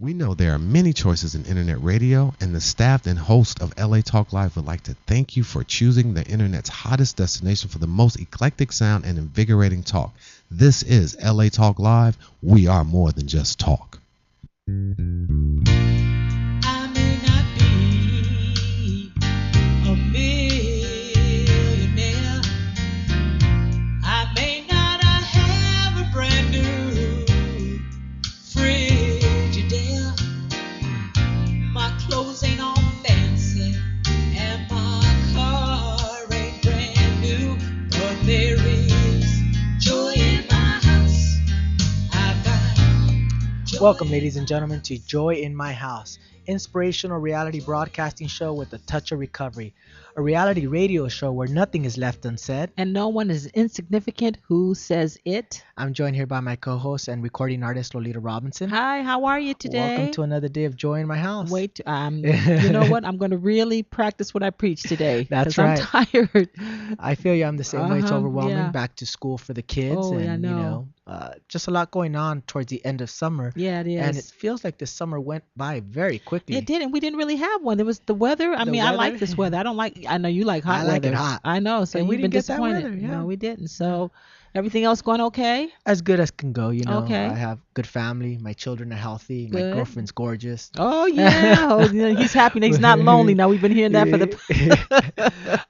We know there are many choices in internet radio, and the staff and host of LA Talk Live would like to thank you for choosing the internet's hottest destination for the most eclectic sound and invigorating talk. This is LA Talk Live. We are more than just talk. I may not be a millionaire. I may not have a brand new Frigidaire. My clothes ain't all fancy, and my car ain't brand new. But there is joy in my house. I find joy. Welcome, ladies and gentlemen, to Joy in My House, inspirational reality broadcasting show with a touch of recovery. A reality radio show where nothing is left unsaid. And no one is insignificant. Who says it? I'm joined here by my co-host and recording artist Lolita Robinson. Hi, how are you today? Welcome to another day of Joy in My House. Wait, you know what? I'm going to really practice what I preach today. That's 'cause right. I'm tired. I feel you. I'm the same way. It's overwhelming. yeah. Back to school for the kids. Oh, and, yeah, I know. you know, just a lot going on towards the end of summer. Yeah, it is. And it feels like the summer went by very quickly. It didn't. We didn't really have one. There was the weather. I weather? like this weather. I know you like hot I weather. like it hot. I know. So And we you've been didn't get that disappointed. weather, yeah. No, we didn't. So everything else going okay? As good as can go, you know. Okay. I have good family. My children are healthy. My Good. girlfriend's gorgeous. Oh, yeah. Oh, you know, he's happy. He's not lonely. Now we've been hearing that for the...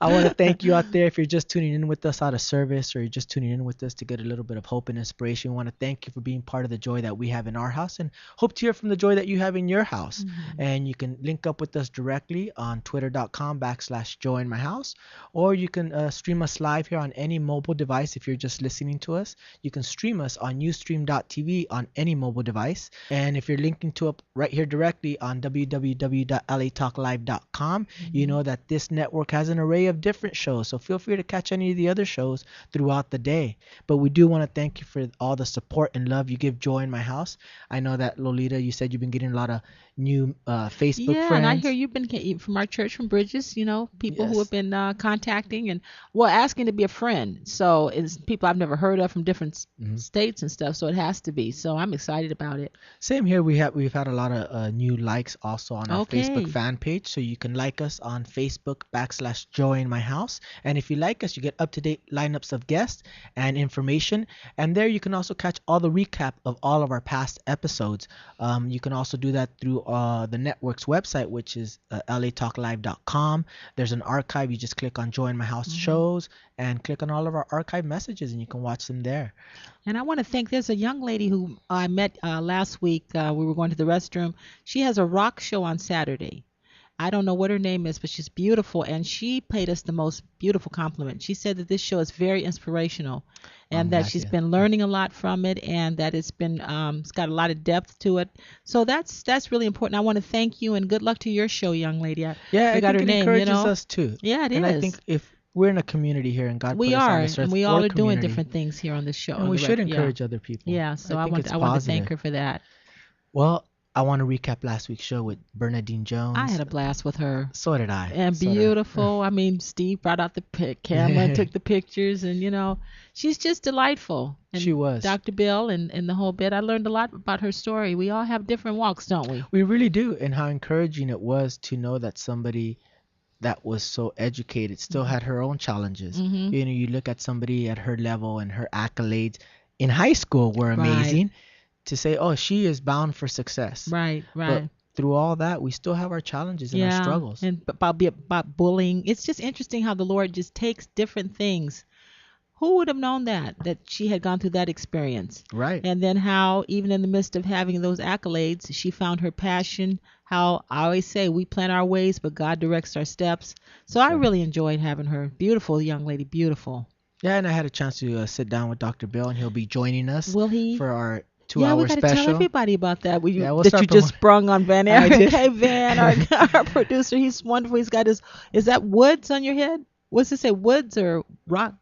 I want to thank you out there if you're just tuning in with us out of service or you're just tuning in with us to get a little bit of hope and inspiration. We want to thank you for being part of the joy that we have in our house and hope to hear from the joy that you have in your house. Mm-hmm. And you can link up with us directly on twitter.com/joyinmyhouse, or you can stream us live here on any mobile device. If you're just listening to us, you can stream us on ustream.tv on any mobile device. And if you're linking to up right here directly on www.latalklive.com, you know that this network has an array of different shows. So feel free to catch any of the other shows throughout the day. But we do want to thank you for all the support and love you give Joy in My House. I know that, Lolita, you said you've been getting a lot of new Facebook Yeah, friends. and I hear you've been from our church, from Bridges, you know, people who Yes. have been contacting and, well, asking to be a friend. So it's people I've never heard of from different states and stuff. So it has to be. So I'm excited about it. Same here. We've had a lot of new likes also on our Okay. Facebook fan page. So you can like us on Facebook.com/Joy in My House. And if you like us, you get up-to-date lineups of guests and information. And there you can also catch all the recap of all of our past episodes. You can also do that through the network's website, which is latalklive.com. There's an archive. You just click on Joy in My House shows and click on all of our archive messages and you can watch them there. And I want to thank, there's a young lady who I met last week. We were going to the restroom. She has a rock show on Saturday. I don't know what her name is, but she's beautiful. And she paid us the most beautiful compliment. She said that this show is very inspirational and that she's been learning a lot from it and that it's been, it's got a lot of depth to it. So that's really important. I want to thank you and good luck to your show, young lady. I forgot think her it name, encourages you know? us too. Yeah, it and is. I think if we're in a community here and God We put us on are, this earth and we for all a are doing community, different things here on this show. and we should encourage other people. Yeah, so I think it's want to thank positive. her for that. Well, I want to recap last week's show with Bernadine Jones. I had a blast with her. So did I. And So did I. beautiful. I mean, Steve brought out the camera and took the pictures, and you know, she's just delightful. And She was. Dr. Bill and the whole bit. I learned a lot about her story. We all have different walks, don't we? We really do, and how encouraging it was to know that somebody that was so educated still had her own challenges. Mhm. You know, you look at somebody at her level and her accolades in high school were amazing. To say, oh, she is bound for success. Right. But through all that, we still have our challenges and our struggles. And about bullying. It's just interesting how the Lord just takes different things. Who would have known that she had gone through that experience? Right. And then how, even in the midst of having those accolades, she found her passion. How I always say, we plan our ways, but God directs our steps. So I really enjoyed having her. Beautiful young lady, beautiful. Yeah, and I had a chance to sit down with Dr. Bill, and he'll be joining us. Will he? For our 2-hour Yeah, we got to special. tell everybody about that. We'll That start you just from- sprung on Van I Aaron. did. Hey, Van, our producer, he's wonderful. He's got his, is that Woods on your head? What's it say, Woods or Rock?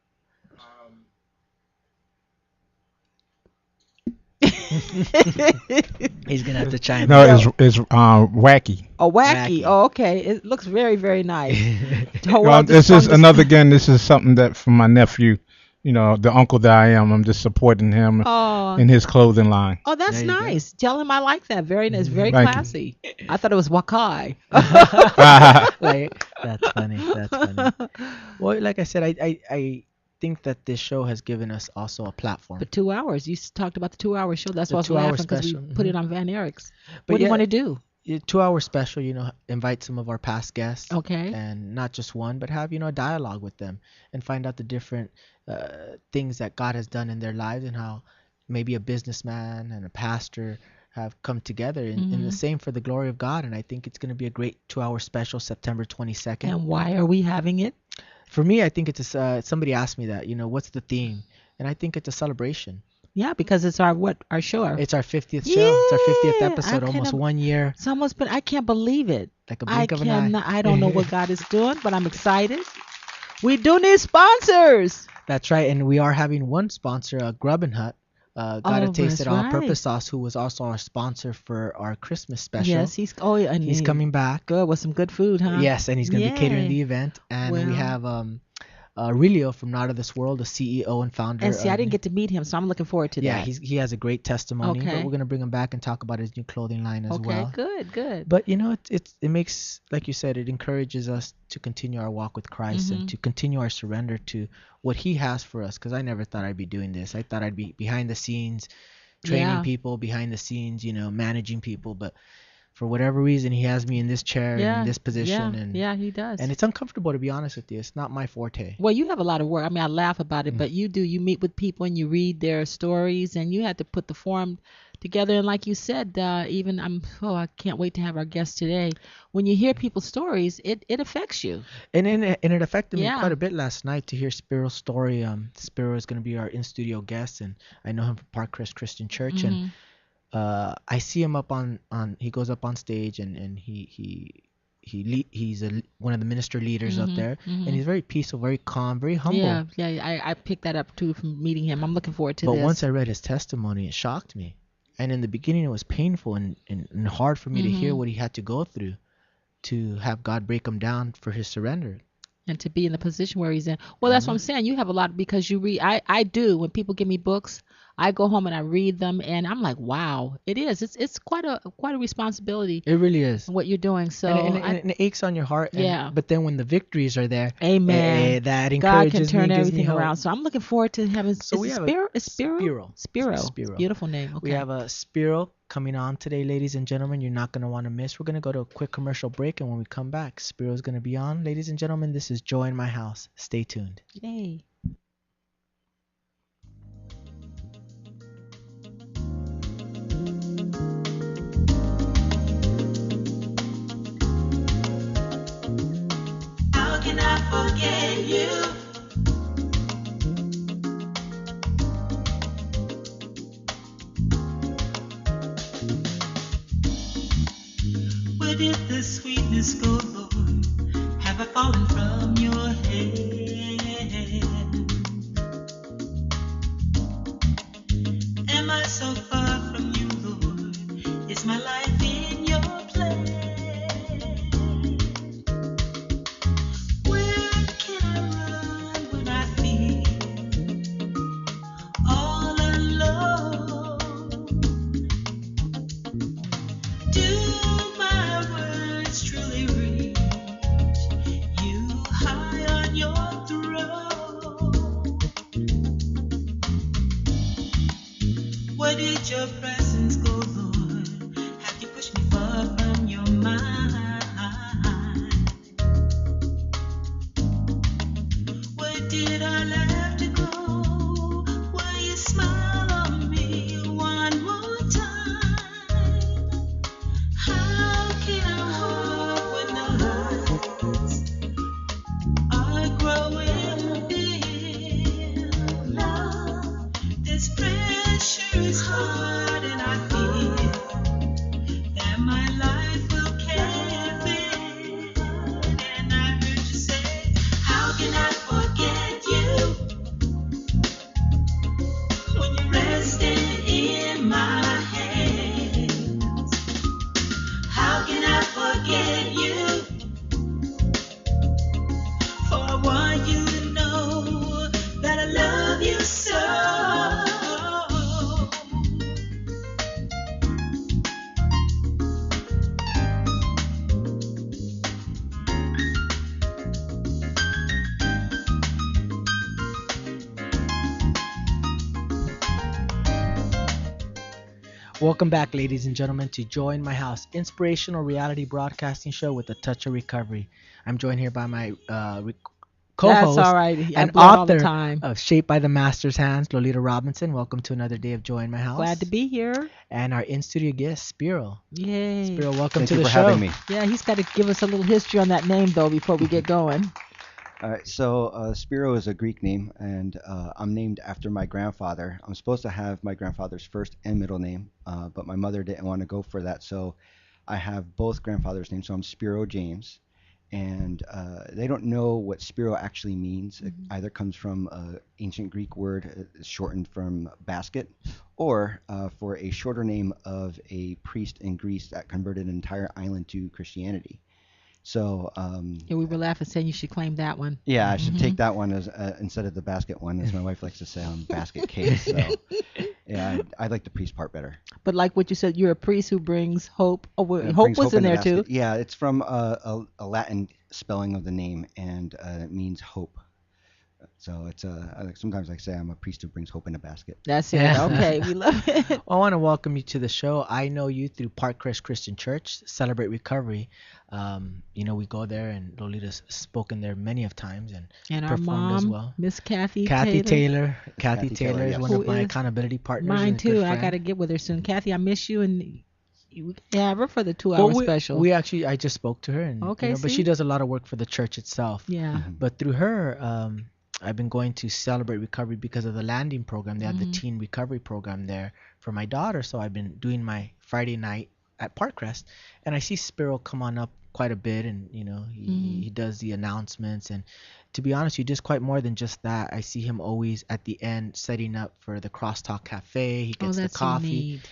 He's gonna have to chime No, in. it's wacky. Oh, wacky. Wacky. Oh, okay. It looks very, very nice. This is another again. This is something that from my nephew. the uncle that I am. I'm just supporting him Oh, in his clothing line. oh, that's There you go. nice. Tell him I like that. Very nice. Very Thank you. classy. I thought it was Wakai. Like that's funny. That's funny. Well, like I said, I think that this show has given us also a platform. For 2 hours. You talked about the 2 hour show. That's The why I was 2 hour laughing because we special, put it on Van Eric's. But What do you yeah, want to do? 2 hour special, invite some of our past guests. Okay. And not just one, but have, a dialogue with them and find out the different things that God has done in their lives and how maybe a businessman and a pastor have come together in the same for the glory of God. And I think it's going to be a great 2 hour special, September 22nd. And why are we having it? For me, I think it's somebody asked me that, what's the theme? And I think it's a celebration. Yeah, because it's our show. It's our 50th show. It's our 50th Yeah, episode, I almost kinda- 1 year, It's almost been, I can't believe it. like a blink of an eye. I don't know what God is doing, but I'm excited. We do need sponsors. That's right, and we are having one sponsor, Grub and Hut. Got a taste that's it all-purpose right. sauce, who was also our sponsor for our Christmas special. Yes, he's and He's coming back. good with some good food, huh? Yes, and he's going to be catering Yay. the event. And we Well. have Aurelio from Not of This World, the CEO and founder. And see, I didn't get to meet him, so I'm looking forward to Yeah, that. he has a great testimony. But Okay. we're going to bring him back and talk about his new clothing line as okay, well. good. But it makes, like you said, it encourages us to continue our walk with Christ and to continue our surrender to what He has for us. Because I never thought I'd be doing this. I thought I'd be behind the scenes, training Yeah. people, behind the scenes, managing people. But for whatever reason, He has me in this chair and in this position, and he does. and it's uncomfortable, to be honest with you. It's not my forte. Well, you have a lot of work. I mean, I laugh about it, but you do. You meet with people and you read their stories, and you had to put the form together. And like you said, I can't wait to have our guest today. When you hear people's stories, it affects you. And it affected me Yeah. quite a bit last night to hear Spiro's story. Spiro is going to be our in-studio guest, and I know him from Parkcrest Christian Church, and I see him up on he goes up on stage, and he's one of the minister leaders up there, and he's very peaceful, very calm, very humble. Yeah. I picked that up too from meeting him. I'm looking forward to But this. once I read his testimony, it shocked me. And in the beginning, it was painful and hard for me to hear what he had to go through to have God break him down for his surrender. And to be in the position where he's in. Well, that's what I'm saying. You have a lot because you read. I do. When people give me books, I go home and I read them, and I'm like, wow, it is. It's quite a responsibility It really is. what you're doing. So And it aches on your heart. Yeah. But then when the victories are there, Amen. that God encourages can turn me, gives me everything hope. around. So I'm looking forward to having. So we have Spiro. Spiro. Beautiful name. Okay. We have a Spiro coming on today, ladies and gentlemen. You're not going to want to miss. We're going to go to a quick commercial break, and when we come back, Spiro's going to be on. Ladies and gentlemen, this is Joy in My House. Stay tuned. Yay. How can I forget you? Where did the sweetness go, Lord? Have I fallen from your hand? Am I so far from you, Lord? Is my life in your plan? Where can I run when I feel all alone? Do my words truly reach you high on your throne? Where did your presence go, Lord? Have you pushed me far from your mind? Where did our laughter go? Will you smile on me one more time? How can I hope when the lights are growing dim? Love, this pressure is hard, and I feel that my life will cave in. And I heard you say, how can I forget you when you're resting in my hands? How can I forget you? For I want you to know that I love Welcome back, ladies and gentlemen, to Join My House, inspirational reality broadcasting show with a touch of recovery. I'm joined here by my That's all co-host right. I and blow it all the author time. of Shaped by the Master's Hands, Lolita Robinson. Welcome to another day of Join My Glad House. to be here. And our in-studio guest, Spiro. Yay. Spiro, welcome Thank to you the for show. having me. Yeah, he's got to give us a little history on that name, though, before we get going. All right, so Spiro is a Greek name, and I'm named after my grandfather. I'm supposed to have my grandfather's first and middle name, but my mother didn't want to go for that, so I have both grandfathers' names. So I'm Spiro James, and they don't know what Spiro actually means. It either comes from an ancient Greek word shortened from basket, or for a shorter name of a priest in Greece that converted an entire island to Christianity. So Yeah, we were laughing, saying you should claim that one. yeah, I should Mhm. take that one as instead of the basket one, as my wife likes to say on basket case. So yeah, I like the priest part better. But like what you said, you're a priest who brings hope. Oh, It hope brings was hope in the there too. basket. Yeah, it's from a Latin spelling of the name, and it means hope. So it's sometimes I say I'm a priest who brings hope in a basket. That's it. Yeah. Okay, we love it. Well, I want to welcome you to the show. I know you through Parkcrest Christian Church, Celebrate Recovery. We go there, and Lolita's spoken there many of times and And our performed as mom, well. Miss Kathy Kathy Taylor. Taylor. Kathy Kathy Taylor Taylor, is yes. one Who of my is accountability partners. Mine and a good too. I friend. got to get with her soon. Kathy, I miss you, and we can have her for the 2 Well, hour special. I just spoke to her, and Okay, but she see? does a lot of work for the church itself. Yeah. Mhm. But through her, I've been going to Celebrate Recovery because of the landing program. They have the Mhm. teen recovery program there for my daughter. So I've been doing my Friday night at Parkcrest, and I see Spiro come on up quite a bit, and he does the announcements. And to be honest, he does quite more than just that. I see him always at the end setting up for the Crosstalk Cafe. He Oh, gets the that's so coffee, neat.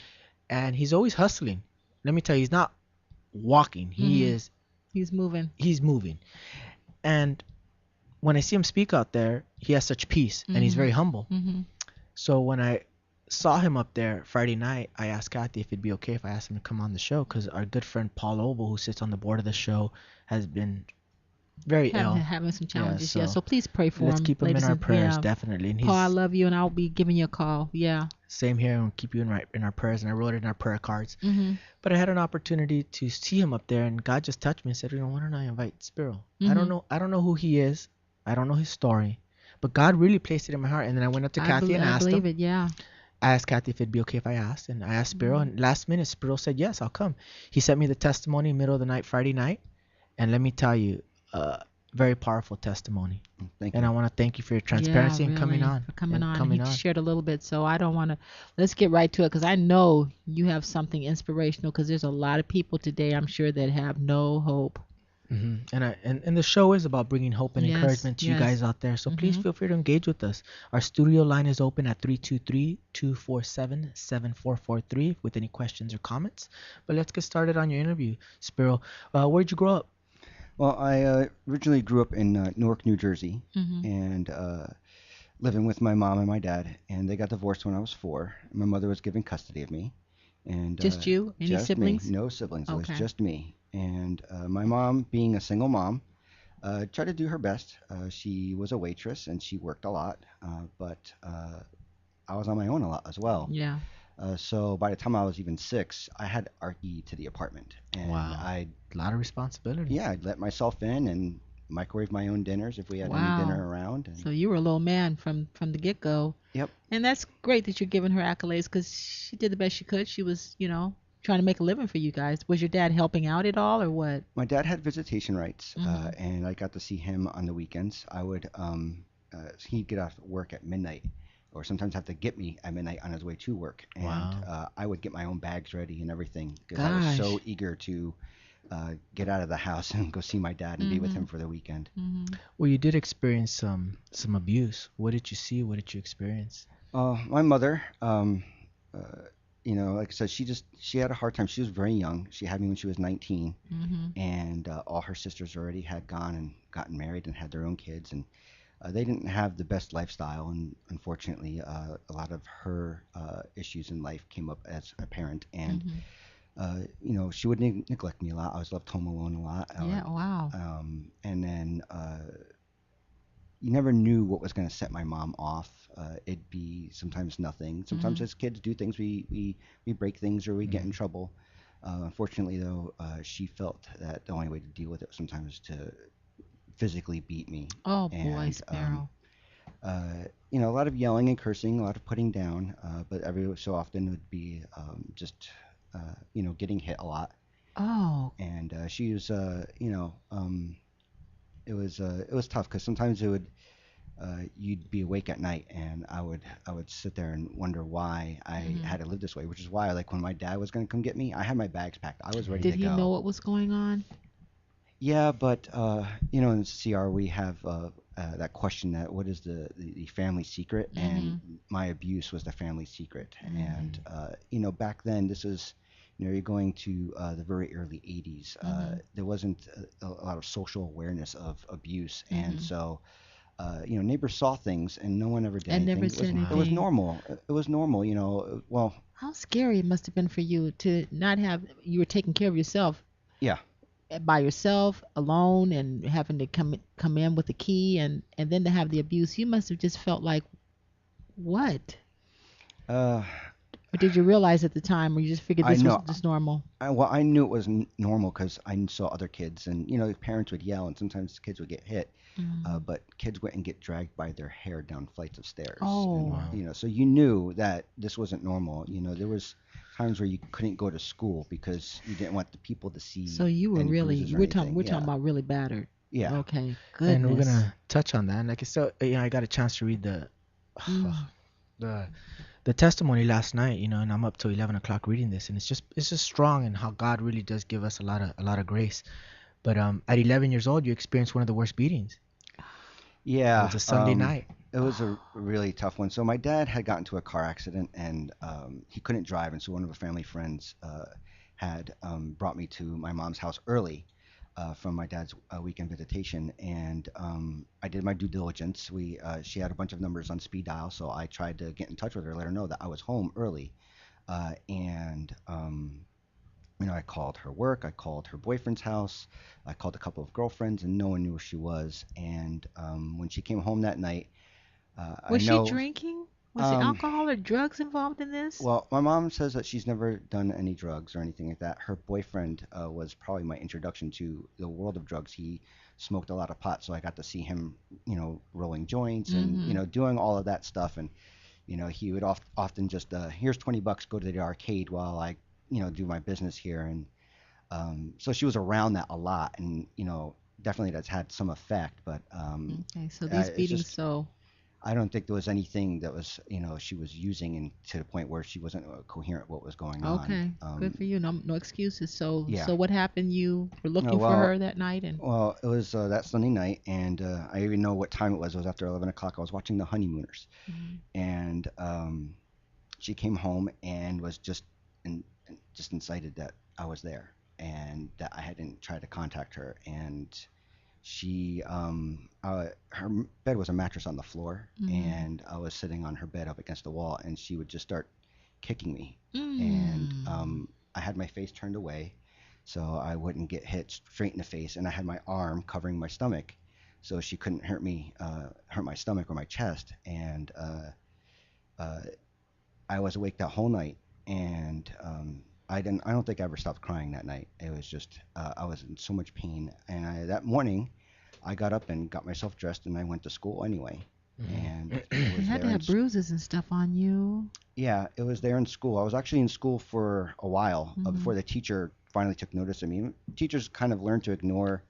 and he's always hustling. Let me tell you, he's not walking. He Mhm. is. He's moving. He's moving, and when I see him speak out there, he has such peace and he's Mhm. very humble. Mm-hmm. So when I saw him up there Friday night, I asked Kathy if it'd be okay if I asked him to come on the show because our good friend Paul Oval, who sits on the board of the show, has been very ill. Having some challenges. Yeah. so So please pray for let's him. keep him in ladies our and- prayers, yeah. definitely. And Paul, I he's love you, and I'll be giving you a call. Yeah. same here, and we'll keep you in our prayers. And I wrote it in our prayer cards. Mm-hmm. But I had an opportunity to see him up there, and God just touched me and said, why don't I invite Spiro? I don't know who he is. I don't know his story, but God really placed it in my heart. And then I went up to Kathy and I asked believe him. it. Yeah. I asked Kathy if it'd be okay if I asked, and I asked Spiro, and last minute Spiro said yes, I'll come. He sent me the testimony middle of the night, Friday night, and let me tell you, very powerful testimony. Thank And you. I want to thank you for your transparency Yeah, and coming really, on. for coming and on. Coming He on. shared a little bit, so I don't want to. Let's get right to it because I know you have something inspirational. Because there's a lot of people today, I'm sure, that have no hope. And the show is about bringing hope and Yes, encouragement to you yes. guys out there. So please feel free to engage with us. Our studio line is open at 323-247-7443 with any questions or comments. But let's get started on your interview, Spiro. Where'd you grow up? Well, I originally grew up in Newark, New Jersey, Mm-hmm. and living with my mom and my dad, and they got divorced when I was 4. My mother was given custody of me, and Just you? Any just siblings? me, no siblings. It Okay. was just me, and my mom, being a single mom, tried to do her best. She was a waitress and she worked a lot, but I was on my own a lot as well. Yeah. So by the time I was even 6, I had RE to the apartment, and Wow. A lot of responsibility. I'd let myself in and microwave my own dinners if we had Wow. any dinner around. And, So you were a little man from the get go. Yep. And that's great that you're giving her accolades because she did the best she could. She was, trying to make a living for you guys. Was your dad helping out at all, or what? My dad had visitation rights, Mhm. and I got to see him on the weekends. I would he'd get off work at midnight, or sometimes have to get me at midnight on his way to work, and Wow. I would get my own bags ready and everything because I was so Gosh. eager to get out of the house and go see my dad and be with him for the weekend. Mm-hmm. Well, you did experience some abuse. What did you see? What did you experience? My mother, like I said, she had a hard time. She was very young. She had me when she was 19, Mm-hmm. and all her sisters already had gone and gotten married and had their own kids, and they didn't have the best lifestyle. And unfortunately, a lot of her issues in life came up as a parent, and she would neglect me a lot. I was left home alone a lot. Yeah. Wow. And then you never knew what was going to set my mom off. It'd be sometimes nothing. Sometimes as kids do things, we break things or we get in trouble. Unfortunately, though, she felt that the only way to deal with it was sometimes to physically beat me. Oh boy, And Sparrow. a lot of yelling and cursing, a lot of putting down, but every so often would be just getting hit a lot. Oh. And she was it was tough because sometimes it would you'd be awake at night and I would sit there and wonder why I had to live this way, which is why like when my dad was going to come get me, I had my bags packed, I was ready Did to he go. know what was going on? Yeah, but in CR we have that question that what is the family secret, and my abuse was the family secret. And back then this is you're going to the very early 80s. There wasn't a lot of social awareness of abuse, and so neighbors saw things and no one ever did And anything. never said It was anything. normal. It was normal. Well, How scary it must have been for you to not have, you were taking care of yourself yeah. by yourself alone and having to come in with a key and then to have the abuse. You must have just felt like, what? Uh, Or did you realize at the time, or you just figured I this was know. just normal? I knew it was normal because I saw other kids, and parents would yell, and sometimes kids would get hit. But kids wouldn't get dragged by their hair down flights of stairs. Oh. And, so you knew that this wasn't normal. There was times where you couldn't go to school because you didn't want the people to see. So you were any really, bruises or we're talking anything. about really battered. Yeah. Okay, And we're goodness. gonna touch on that. And like so, I got a chance to read the testimony last night, and I'm up till 11 o'clock reading this, and it's just strong in how God really does give us a lot of grace. But at 11 years old, you experienced one of the worst beatings. Yeah. It was a Sunday night. It was a really tough one. So my dad had gotten into a car accident and he couldn't drive, and so one of the family friends had brought me to my mom's house early from my dad's weekend visitation, and I did my due diligence. She had a bunch of numbers on speed dial, so I tried to get in touch with her, let her know that I was home early, and I called her work, I called her boyfriend's house, I called a couple of girlfriends, and no one knew where she was. And when she came home that night, Was I know. she drinking? Was there alcohol or drugs involved in this? Well, my mom says that she's never done any drugs or anything like that. Her boyfriend was probably my introduction to the world of drugs. He smoked a lot of pot, so I got to see him, rolling joints and doing all of that stuff. And he would often just here's $20, go to the arcade while I do my business here. And so she was around that a lot, and definitely that's had some effect. But Okay, so these it's beatings, just, so I don't think there was anything that was she was using, and to the point where she wasn't coherent what was going on. okay, good for you. No excuses. So Yeah. so what happened? You were looking for her that night, and Well, it was that Sunday night, and I even know what time it was. It was after 11 o'clock. I was watching The Honeymooners, and she came home and was just incited that I was there and that I hadn't tried to contact her. And she, her bed was a mattress on the floor, and I was sitting on her bed up against the wall, and she would just start kicking me, and I had my face turned away so I wouldn't get hit straight in the face, and I had my arm covering my stomach so she couldn't hurt my stomach or my chest. And I was awake that whole night, and I don't think I ever stopped crying that night. It was just I was in so much pain, and that morning I got up and got myself dressed, and I went to school anyway. And it you was had to there have bruises and stuff on you. yeah, it was there in school. I was actually in school for a while before the teacher finally took notice of me. Teachers kind of learned to ignore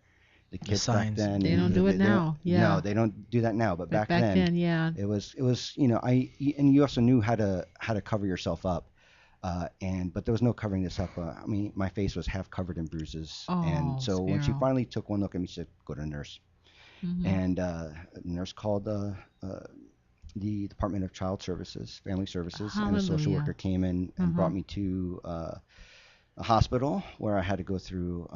the kids back signs. then. They and don't do it now. Yeah. No, they don't do that now. But back then, then, yeah. it was and you also knew how to cover yourself up. But there was no covering this up. I mean, my face was half covered in bruises. Oh, And so when she Spiro. finally took one look at me, she said, "Go to the nurse." And the nurse called the Department of Child Services, Family Services, and a social Hallelujah. worker came in and brought me to a hospital where I had to go through,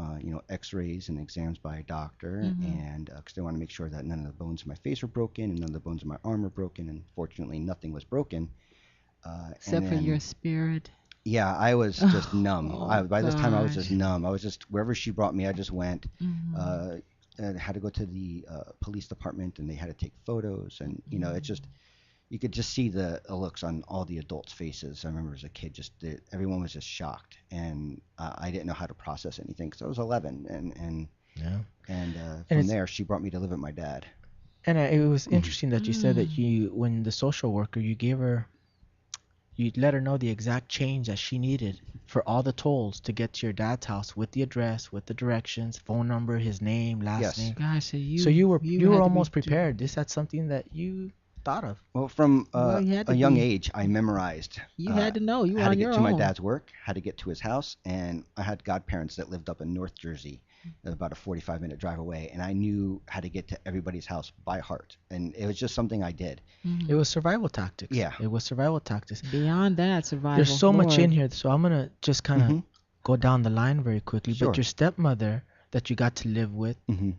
X-rays and exams by a doctor, and because they wanted to make sure that none of the bones in my face were broken and none of the bones in my arm were broken, and fortunately nothing was broken. Except and for then, your spirit. yeah, I was just numb. Oh, By this time I was just gosh. numb. I was just wherever she brought me, I just went. had to go to the police department, and they had to take photos, and it's just you could just see the looks on all the adults' faces. I remember as a kid, everyone was just shocked, and I didn't know how to process anything because I was 11, Yeah. and And from it's there she brought me to live with my dad. and it was interesting that you said that when the social worker, you let her know the exact change that she needed for all the tolls to get to your dad's house with the address, with the directions, phone number, his name, last Yes. name. Gosh, so So you were had to almost be- prepared. Is that something that you thought of? Well, from Well, you had to a young be. age, I memorized. You had to know. You were how to on get your to my own. dad's work, how to get to his house, and I had godparents that lived up in North Jersey, about a 45-minute drive away, and I knew how to get to everybody's house by heart, and it was just something I did. It was survival tactics. Yeah. It was survival tactics. Beyond that, survival. There's so much in Lord. here, so I'm gonna just kind of Mhm. go down the line very quickly. Sure. But your stepmother that you got to live with Hmm.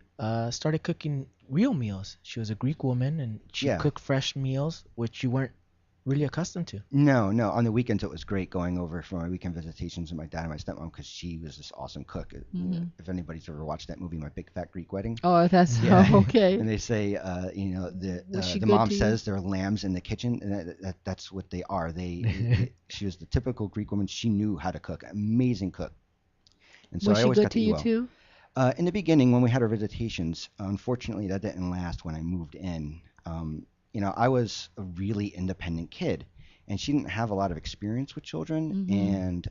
started cooking real meals. She was a Greek woman, and she Yeah. cooked fresh meals, which you weren't really accustomed to. No, no. On the weekends, it was great going over for my weekend visitations with my dad and my stepmom because she was this awesome cook. If anybody's ever watched that movie, My Big Fat Greek Wedding, Oh, that's Yeah. okay. and they say, Was she the good mom to you? says they're lambs in the kitchen, and that's what they are. She was the typical Greek woman. She knew how to cook, amazing cook. And so Was I she always good got to eat you well. too? In the beginning, when we had our visitations, unfortunately, that didn't last when I moved in. I was a really independent kid, and she didn't have a lot of experience with children. And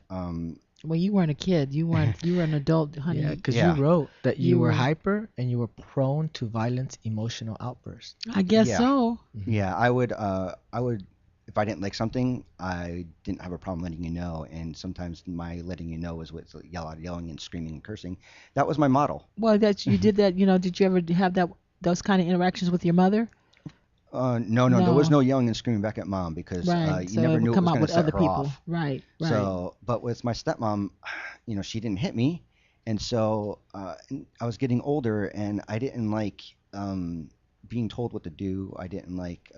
Well, you weren't a kid. You were an adult, honey. Yeah, because Yeah. you wrote that you You were were- hyper and you were prone to violent emotional outbursts. I guess Yeah. so. yeah, I would, if I didn't like something, I didn't have a problem letting you know. And sometimes my letting you know was with yelling and screaming and cursing. That was my model. Well, that you did that. Did you ever have those kind of interactions with your mother? No, there was no yelling and screaming back at mom because Right. you so never it knew would it come was out going with to set other her people. off. Right. Right. So, but with my stepmom, she didn't hit me, and so I was getting older, and I didn't like being told what to do. I didn't like,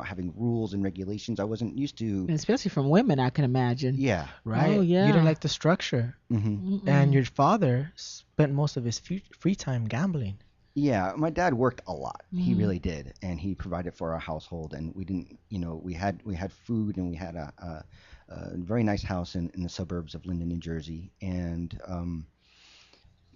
having rules and regulations. I wasn't used to. And especially from women, I can imagine. Yeah. Right? Oh, yeah. You didn't like the structure. Hmm. And your father spent most of his free time gambling. Yeah. My dad worked a lot. He Mhm. really did, and he provided for our household. And we didn't, we had food, and we had a very nice house in the suburbs of Linden, New Jersey. And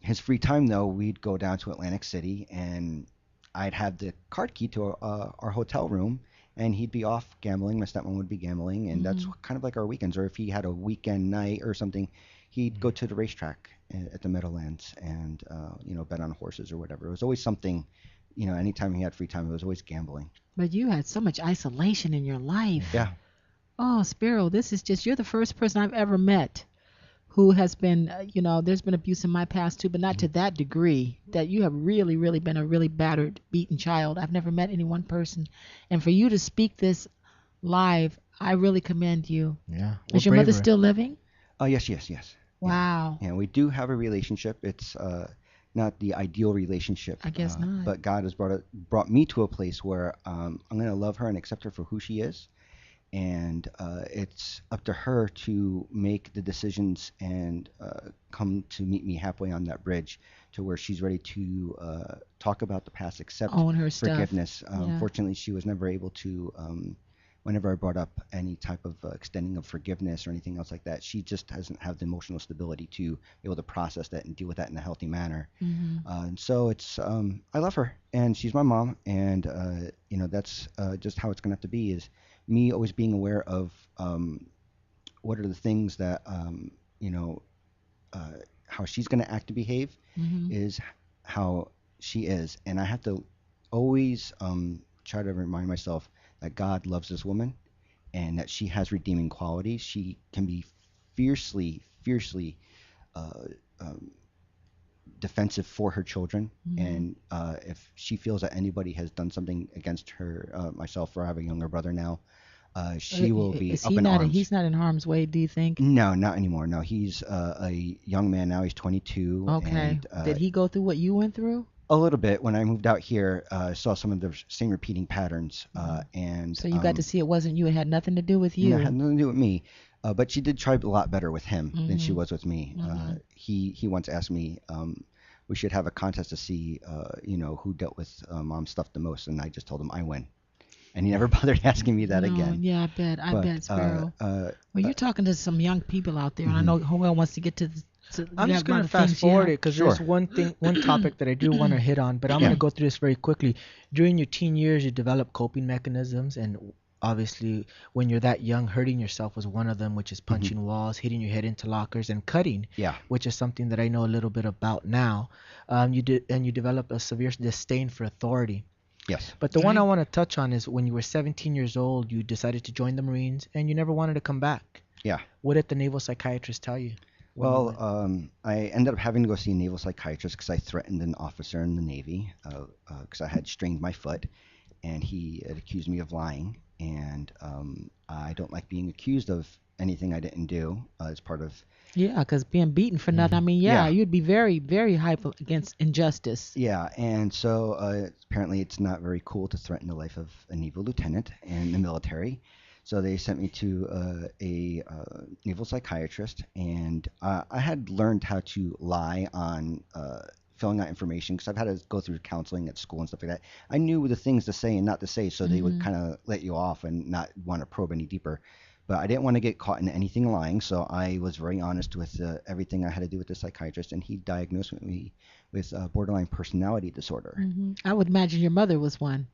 his free time, though, we'd go down to Atlantic City, and I'd have the card key to our hotel room, and he'd be off gambling. My stepmom would be gambling, and that's kind of like our weekends. Or if he had a weekend night or something, he'd go to the racetrack at the Meadowlands and bet on horses or whatever. It was always something. Anytime he had free time, it was always gambling. But you had so much isolation in your life. Yeah. Oh, Spiro, you're the first person I've ever met who has been, there's been abuse in my past too, but not to that degree that you have really, really been a really battered, beaten child. I've never met any one person. And for you to speak this live, I really commend you. Yeah. Is your mother still living? Yes. Wow. Yeah, we do have a relationship. It's not the ideal relationship. I guess not. But God has brought me to a place where I'm going to love her and accept her for who she is. And it's up to her to make the decisions and come to meet me halfway on that bridge to where she's ready to talk about the past, accept Own her stuff. forgiveness. Yeah. Unfortunately, she was never able to. Whenever I brought up any type of extending of forgiveness or anything else like that, she just doesn't have the emotional stability to be able to process that and deal with that in a healthy manner. And so it's I love her, and she's my mom, and that's just how it's gonna have to be. Is me always being aware of what are the things that how she's gonna act and behave is how she is, and I have to always try to remind myself that God loves this woman and that she has redeeming qualities. She can be fiercely defensive for her children, and if she feels that anybody has done something against her, myself, or I have a younger brother now, she will be Is up he in not? arms. He's not in harm's way, do you think? No, not anymore. No, he's a young man now. He's 22. Okay. And, Did he go through what you went through? a little bit. When I moved out here, I saw some of the same repeating patterns, and So you got to see it wasn't you. It had nothing to do with you. no, it had nothing to do with me. But she did try a lot better with him than she was with me. He once asked me, we should have a contest to see, who dealt with mom stuff the most. And I just told him I win. And he never bothered asking me that No, again. yeah, I But bet, Sparrow. Well, you're talking to some young people out there, and I know Joel wants to get to. I'm you just have a lot gonna of fast things, forward yeah. it because Sure. there's one topic that I do want to hit on, but I'm Yeah. gonna go through this very quickly. During your teen years, you develop coping mechanisms, and obviously, when you're that young, hurting yourself was one of them, which is punching walls, hitting your head into lockers, and cutting, Yeah. which is something that I know a little bit about now. You develop a severe disdain for authority. Yes. But the one I Right. want to touch on is when you were 17 years old, you decided to join the Marines, and you never wanted to come back. Yeah. What did the naval psychiatrist tell you? when you Well, went? I ended up having to go see a naval psychiatrist because I threatened an officer in the Navy because I had strained my foot, and he had accused me of lying. And I don't like being accused of anything I didn't do as part of. Yeah, because being beaten for nothing. I mean, yeah, Yeah. you'd be very, very hyper against injustice. Yeah, and so apparently it's not very cool to threaten the life of a naval lieutenant in the military. So they sent me to a naval psychiatrist, and I had learned how to lie on filling out information because I've had to go through counseling at school and stuff like that. I knew the things to say and not to say, so they would kind of let you off and not want to probe any deeper. But I didn't want to get caught in anything lying, so I was very honest with everything I had to do with the psychiatrist, and he diagnosed me with borderline personality disorder. I would imagine your mother was one.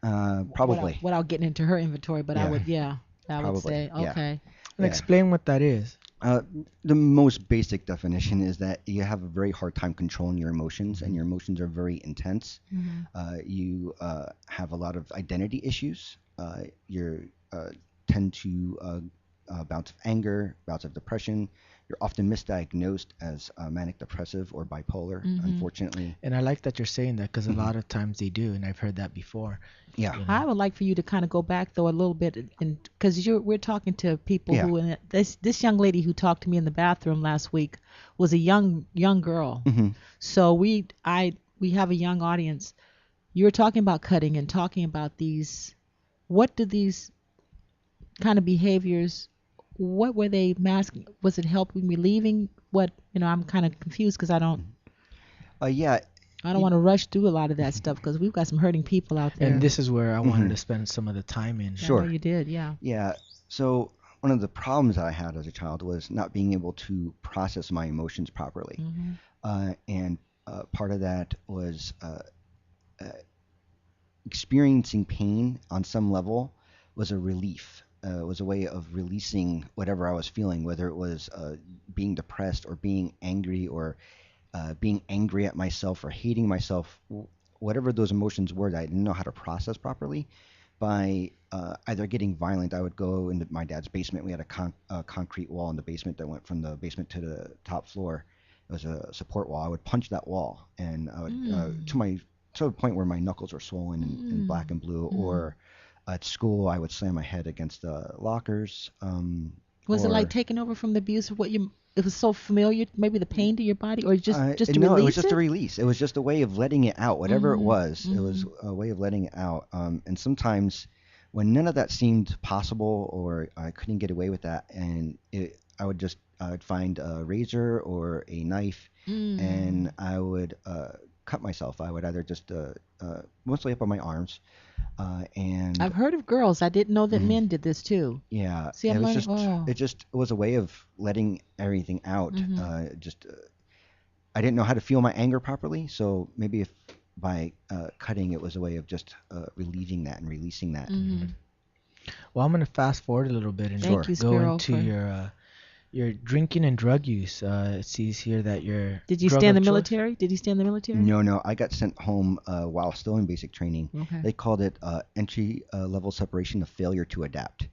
Probably. Without getting into her inventory, but I Yeah. would, I would Probably, say, yeah. okay. And Yeah. explain what that is. The most basic definition is that you have a very hard time controlling your emotions, and your emotions are very intense. You have a lot of identity issues. You tend to bouts of anger, bouts of depression. You're often misdiagnosed as manic depressive or bipolar, unfortunately. And I like that you're saying that because a lot of times they do, and I've heard that before. Yeah. You know. I would like for you to kind of go back though a little bit, and because we're talking to people Yeah. who, and this young lady who talked to me in the bathroom last week was a young girl. So we have a young audience. You were talking about cutting and talking about these. What do these kind of behaviors? What were they masking? Was it helping relieving? What I'm kind of confused because I don't Yeah. want to rush through a lot of that stuff because we've got some hurting people out there. And this is where I wanted to spend some of the time in. I know Sure. you did, yeah. Yeah. So one of the problems that I had as a child was not being able to process my emotions properly. And part of that was experiencing pain on some level was a relief. Was a way of releasing whatever I was feeling, whether it was being depressed or being angry or being angry at myself or hating myself, whatever those emotions were that I didn't know how to process properly. By either getting violent, I would go into my dad's basement. We had a concrete wall in the basement that went from the basement to the top floor. It was a support wall. I would punch that wall, and I would to the point where my knuckles were swollen and black and blue. Or at school, I would slam my head against the lockers. Was it like taking over from the abuse of what it was so familiar, maybe the pain to your body, or just to no, release it was just a release. It was just a way of letting it out, whatever it was. It was a way of letting it out. And sometimes when none of that seemed possible or I couldn't get away with that, and I would find a razor or a knife, and I would cut myself. I would either just mostly up on my arms. And I've heard of girls. I didn't know that men did this too. yeah, See, I'm it was learning. it was a way of letting everything out. I didn't know how to feel my anger properly, so maybe if by cutting it was a way of just relieving that and releasing that. Well, I'm going to fast forward a little bit and Thank you, go Spiro, into your drinking and drug use. It sees here that your Did you drug stay in the of choice- military? Did you stay in the military? No, I got sent home while still in basic training. Okay. They called it entry level separation of failure to adapt.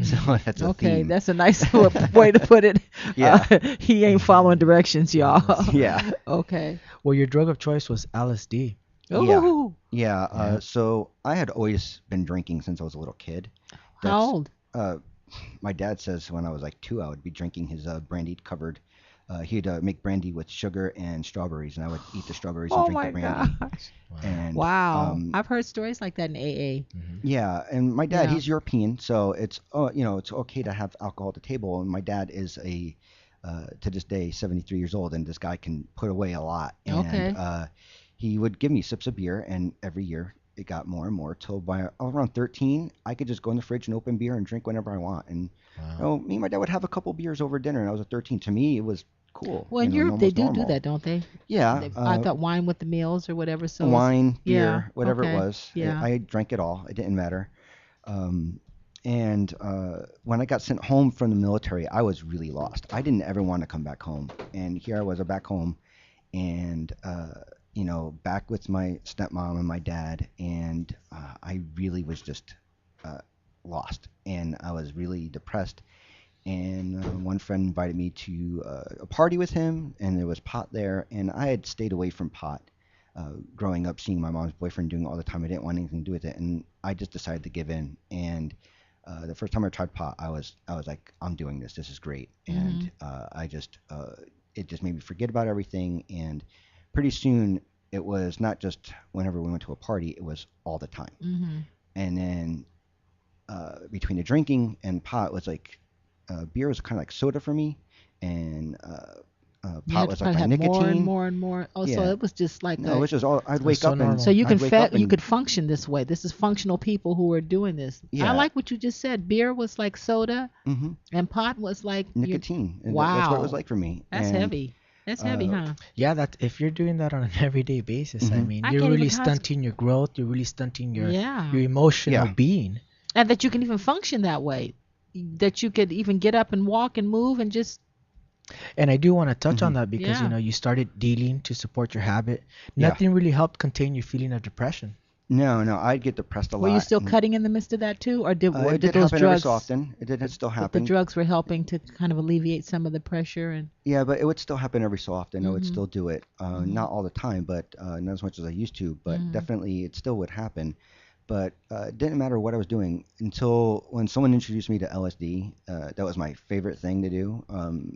So that's a Okay, theme. that's a nice way to put it. Yeah. He ain't following directions, y'all. Yeah. Okay. Well, your drug of choice was LSD. Ooh. Yeah. So I had always been drinking since I was a little kid. How old? My dad says when I was like 2, I would be drinking his brandy covered. He'd make brandy with sugar and strawberries, and I would eat the strawberries and Oh drink my the brandy. gosh. And Wow. I've heard stories like that in AA. yeah, and my dad, Yeah. he's European, so it's it's okay to have alcohol at the table. And my dad is a to this day, 73 years old, and this guy can put away a lot. And Okay. he would give me sips of beer, and every year it got more and more till by around 13, I could just go in the fridge and open beer and drink whenever I want. And me and my dad would have a couple beers over dinner, and I was at 13. To me, it was cool. Well, in you know, Europe they almost do normal. that, don't they? Yeah, I thought wine with the meals or whatever. So wine, yeah. beer, whatever Okay. it was. Yeah. I drank it all. It didn't matter. And when I got sent home from the military, I was really lost. I didn't ever want to come back home. And here I was back home, and back with my stepmom and my dad, and I really was just lost, and I was really depressed. And one friend invited me to a party with him, and there was pot there, and I had stayed away from pot. Growing up, seeing my mom's boyfriend doing it all the time, I didn't want anything to do with it, and I just decided to give in. And the first time I tried pot, I was like, I'm doing this. This is great. And it just made me forget about everything. And pretty soon, it was not just whenever we went to a party; it was all the time. Mm-hmm. And then between the drinking and pot, was like beer was kind of like soda for me, and You pot had to was like probably my have more and nicotine. more and more. Oh, so Yeah. it was just like No, it was just all. I'd wake so up normal. and so you I'd wake up you and- could function this way. This is functional people who are doing this. I Yeah. like what you just said. Beer was like soda, Mhm. and pot was like nicotine. And that's what it was Wow. like for me. That's And, heavy. That's heavy, uh, huh? Yeah, that if you're doing that on an everyday basis, I Mhm. mean, I you're can't really even stunting your growth. You're really stunting your Yeah. emotional Yeah. being. And that you can even function that way. That you could even get up and walk and move and just And I do want to touch on Mhm. that because Yeah. you started dealing to support your habit. Yeah. Nothing really helped contain your feeling of depression. No, I'd get depressed a lot. were you still and, cutting in the midst of that too, or did It did did those happen every drugs? so often. It still The happened. drugs were helping to kind of alleviate some of the pressure and. Yeah, but it would still happen every so often. I would Mhm. still do it. Not all the time, but not as much as I used to. But Mhm. definitely, it still would happen. But it didn't matter what I was doing until when someone introduced me to LSD. That was my favorite thing to do.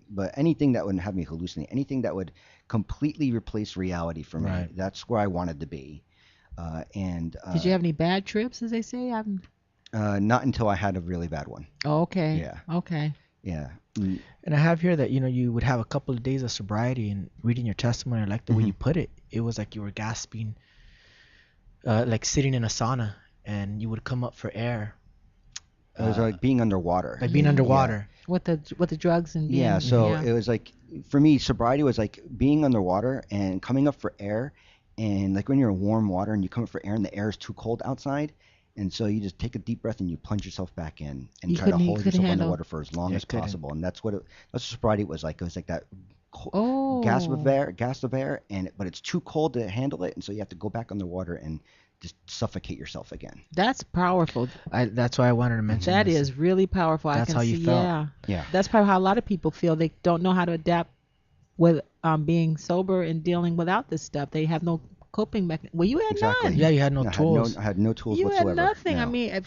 But anything that would have me hallucinate, anything that would completely replace reality for me, Right. that's where I wanted to be. Did you have any bad trips, as they say? Not until I had a really bad one. Oh, okay. Yeah. Okay. Yeah. And I have here that you would have a couple of days of sobriety, and reading your testimony, I like the way Mhm. you put it. It was like you were gasping, like sitting in a sauna, and you would come up for air, It was like being underwater. like being Mhm. underwater. With the drugs and being, Yeah, so yeah. it was like for me, sobriety was like being underwater and coming up for air, and like when you're in warm water and you come up for air and the air is too cold outside, and so you just take a deep breath and you plunge yourself back in and You try to couldn't- you hold couldn't yourself handle- underwater for as long Yeah, as couldn't. possible, and that's what sobriety was like. It was like that Oh. gasp of air, but it's too cold to handle it, and so you have to go back underwater and just suffocate yourself again. That's powerful. That's why I wanted to mention That this. is really powerful. I That's can how you see. felt. Yeah. Yeah. That's probably how a lot of people feel. They don't know how to adapt with being sober and dealing without this stuff. They have no coping mechanism. Well, you had Exactly. none. Yeah, you had no I tools. I had no tools You whatsoever. had nothing. I No. mean,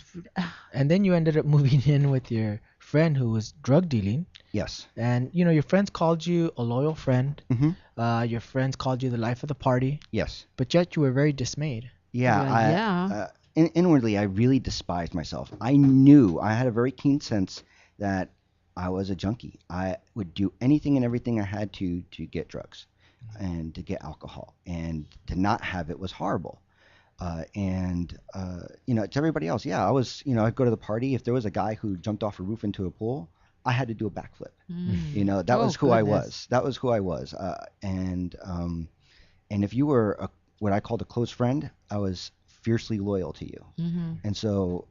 And then you ended up moving in with your friend who was drug dealing, Yes. and your friends called you a loyal friend. hmm Your friends called you the life of the party, Yes. but yet you were very dismayed. Yeah, Yeah. Inwardly, I really despised myself. I knew I had a very keen sense that I was a junkie. I would do anything and everything I had to get drugs and to get alcohol, and to not have it was horrible. To everybody else, yeah, I was, I'd go to the party. If there was a guy who jumped off a roof into a pool, I had to do a backflip. That Oh, was who I goodness. was. That was who I was. And if you were what I called a close friend, I was fiercely loyal to you. Mm-hmm. And so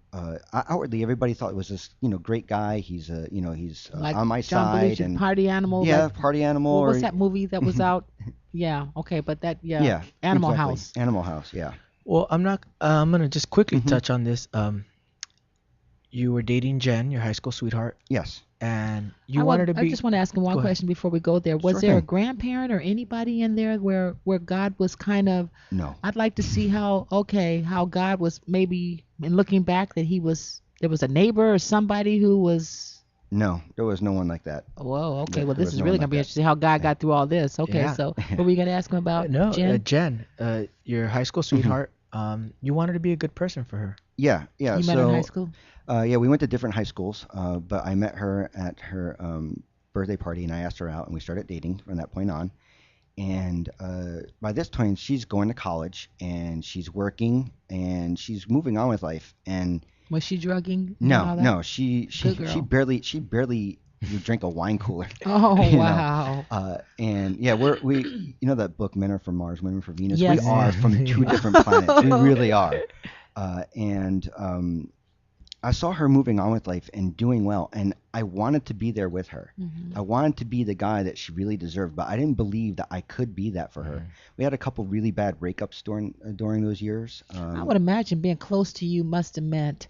outwardly, everybody thought it was this, great guy. He's he's Like on my John side, Belushi, and party animal. yeah, like, party animal. what was or- that movie that was out? Yeah. Okay, but that Yeah, Animal exactly. House. Animal House. Yeah. Well, I'm gonna just quickly Mhm. touch on this. You were dating Jen, your high school sweetheart, Yes. and you wanted to be. I just want to ask him one Go ahead. question before we go there. Was Sure there a thing. grandparent or anybody in there where God was kind of? No. I'd like to see how God was maybe in looking back that there was a neighbor or somebody who was. No. There was no one like that. Whoa. Okay. There Well, this was is no really one gonna like be that. interesting how God got through all this. Okay. Yeah. So what were you gonna ask him about? No, Jen? Jen, your high school sweetheart. You wanted to be a good person for her. Yeah. Yeah. You met so her in high school. yeah, we went to different high schools, but I met her at her birthday party, and I asked her out, and we started dating from that point on. And by this time, she's going to college, and she's working, and she's moving on with life. And Was she drugging? and no, all that? no, she Good she girl. barely you drink a wine cooler. Oh, you know. wow. And yeah, we that book Men Are From Mars, Women Are From Venus. Yes. We are from two different planets. We really are. And I saw her moving on with life and doing well, and I wanted to be there with her. I wanted to be the guy that she really deserved, but I didn't believe that I could be that for her. We had a couple really bad breakups during those years. I would imagine being close to you must have meant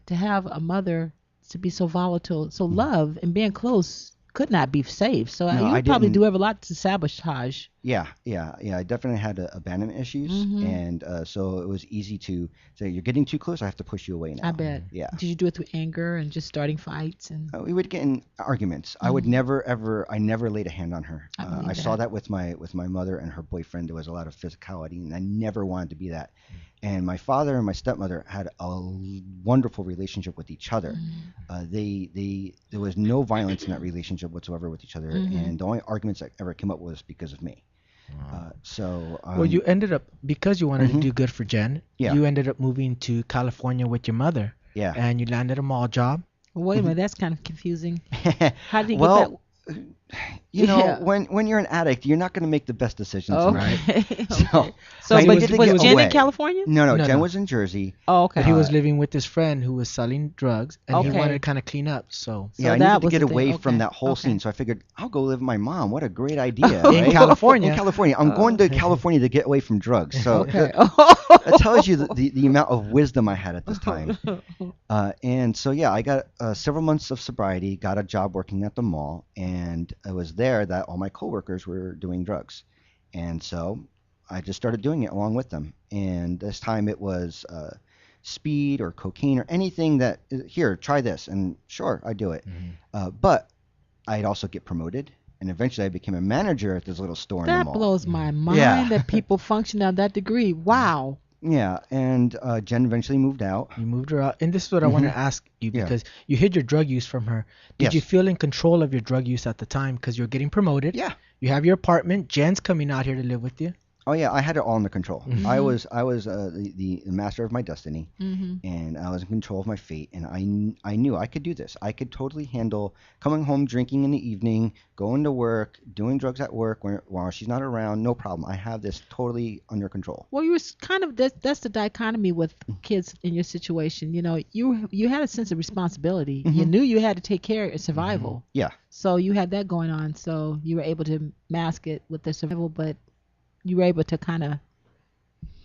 to have a mother to be so volatile, so love and being close could not be safe. So No, you I probably didn't. do have a lot to sabotage. Yeah. I definitely had abandonment issues, and so it was easy to say, "You're getting too close. I have to push you away now." I bet. Yeah. Did you do it through anger and just starting fights? And We would get in arguments. I would I never laid a hand on her. I believe I saw that. that with my mother and her boyfriend. There was a lot of physicality, and I never wanted to be that. And my father and my stepmother had a wonderful relationship with each other. There was no violence in that relationship whatsoever with each other, and the only arguments that ever came up was because of me. Well, you ended up, because you wanted to Mhm. do good for Jen, Yeah. you ended up moving to California with your mother. Yeah. And you landed a mall job. well, wait a minute, that's kind of confusing. How did you Well, get that? you know, Yeah. when you're an addict, you're not going to make the best decisions in life. Okay. So, okay. So I but needed to was get Jen away. in California? No, No, Jen no. was in Jersey. Oh, okay. But he was Uh, living with his friend who was selling drugs, and he Okay. wanted to kind of clean up. So So Yeah, I that needed to was get the thing. away from Okay. that whole Okay. scene. So I figured I'll go live with my mom. What a great idea, In right? California. In California. I'm going to California to get away from drugs. So Okay. that tells you the amount of wisdom I had at this time. And so, yeah, I got several months of sobriety, got a job working at the mall, and it was there that all my coworkers were doing drugs. And so I just started doing it along with them. And this time it was speed or cocaine or anything that, here, try this. And sure, I do it. But I'd also get promoted. And eventually I became a manager at this little store in the That mall. blows my mind Yeah. that people function at that degree. Wow. Yeah, and Jen eventually moved out. you moved her out. And this is what I want to ask you, Yeah. because you hid your drug use from her. Did Yes. you feel in control of your drug use at the time, because you're getting promoted? Yeah. You have your apartment. Jen's coming out here to live with you. Oh yeah, I had it all under control. Mhm. I was the master of my destiny, Mm-hmm. and I was in control of my fate. And I knew I could do this. I could totally handle coming home, drinking in the evening, going to work, doing drugs at work while she's not around. No problem. I have this totally under control. Well, you were kind of that's the dichotomy with kids in your situation. You know, you had a sense of responsibility. You Mhm. knew you had to take care of survival. Yeah. So you had that going on. So you were able to mask it with the survival, but you were able to kind of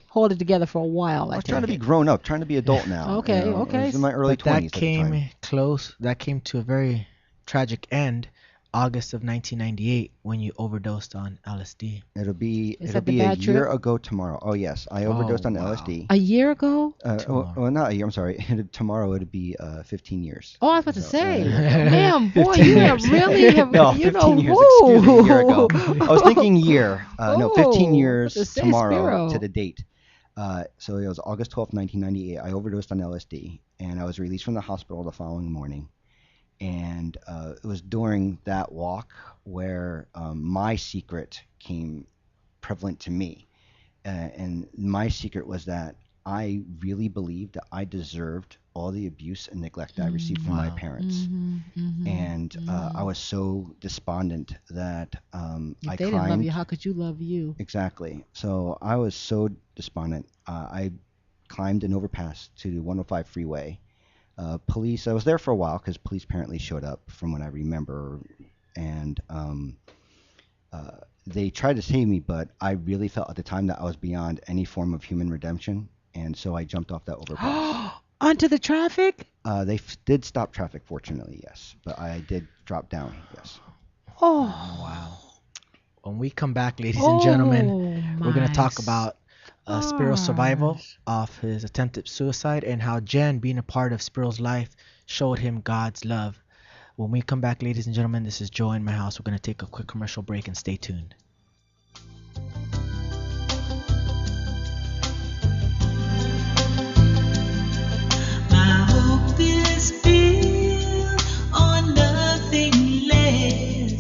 hold it together for a while. I was trying to be grown up, trying to be adult now. Okay, you know. okay. I was in my early But that 20s at the came time. close. That came to a very tragic end, August of 1998, when you overdosed on LSD. It'll be Is it'll that the be a bad year trip? ago tomorrow. Oh yes, I overdosed on wow. LSD. A year ago? Well, not a year. I'm sorry. Tomorrow it'll be 15 years. Oh, I was about to say, uh, man, boy, 15 you have years. really have, No, you 15 know, years. whoa. Excuse me, a year ago. I was thinking year. No, 15 Whoa, years what to say, tomorrow Spiro? to the date. So it was August 12th, 1998. I overdosed on LSD, and I was released from the hospital the following morning. And it was during that walk where my secret came prevalent to me. And my secret was that I really believed that I deserved all the abuse and neglect that I received from my Wow. parents. And I was so despondent that If I they didn't love climbed. you, how could you love you? Exactly. So I was so despondent. I climbed an overpass to the 105 freeway. Police, I was there for a while because police apparently showed up from what I remember. And they tried to save me, but I really felt at the time that I was beyond any form of human redemption. And so I jumped off that overpass. Onto the traffic? They did stop traffic, fortunately, yes. But I did drop down, yes. Oh, Wow. When we come back, ladies and gentlemen, oh we're going to talk my about Spiro's survival gosh. of his attempted suicide, and how Jen, being a part of Spiro's life, showed him God's love. When we come back, ladies and gentlemen, this is Joy in My House. We're going to take a quick commercial break, and stay tuned. My hope is built on nothing less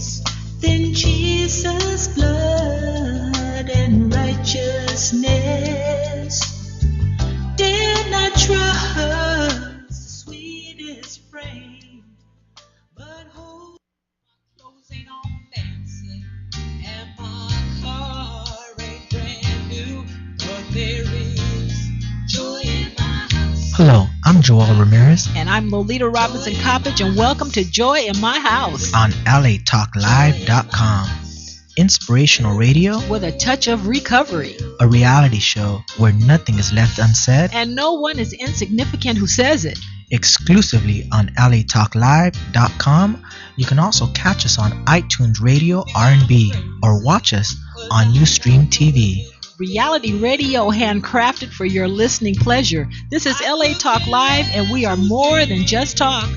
Hello, I'm Joel Ramirez And I'm Lolita Robinson Coppage, and welcome to Joy in My House on LATalkLive.com. Inspirational radio with a touch of recovery. a reality show where nothing is left unsaid, And no one is insignificant who says it. exclusively on LATalkLive.com. You can also catch us on iTunes Radio R&B or watch us on Ustream TV. Reality radio handcrafted for your listening pleasure. This is LA Talk Live, and we are more than just talk.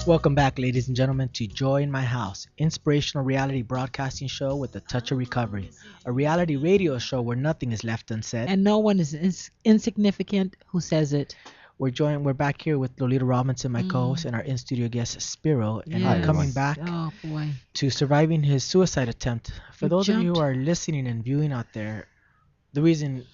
Welcome back, ladies and gentlemen, to Joy in My House, inspirational reality broadcasting show with a touch of recovery, a reality radio show where nothing is left unsaid. And no one is insignificant who says it. We're back here with Lolita Robinson, my co-host, and our in-studio guest Spiro, and Yes. we're coming back Oh, boy. to surviving his suicide attempt. For You those of you jumped. who are listening and viewing out there, the reason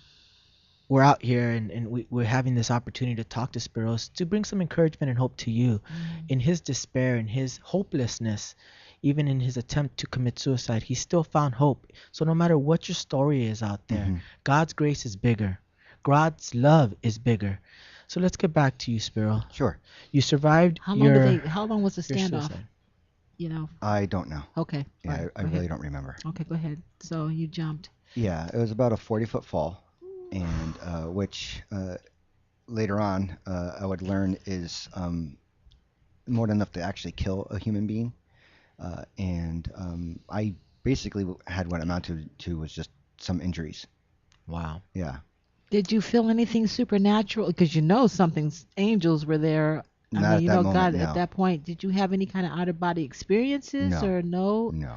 we're out here and we're having this opportunity to talk to Spiro is to bring some encouragement and hope to you in his despair and his hopelessness. Even in his attempt to commit suicide, he still found hope. So no matter what your story is out there, God's grace is bigger. God's love is bigger. So let's get back to you, Spiro. Sure. You survived How long was the your standoff? suicide. You know. I don't know. Okay. Yeah, All right, I go really ahead. don't remember. Okay, go ahead. So you jumped. Yeah, it was about a 40-foot fall, and which later on I would learn is more than enough to actually kill a human being. And I basically had what amounted to was just some injuries. Wow. Yeah. Did you feel anything supernatural? Because you know angels were there. Not I mean, at you that know, moment, God, no. at that point, did you have any kind of out-of-body experiences No. or no? No.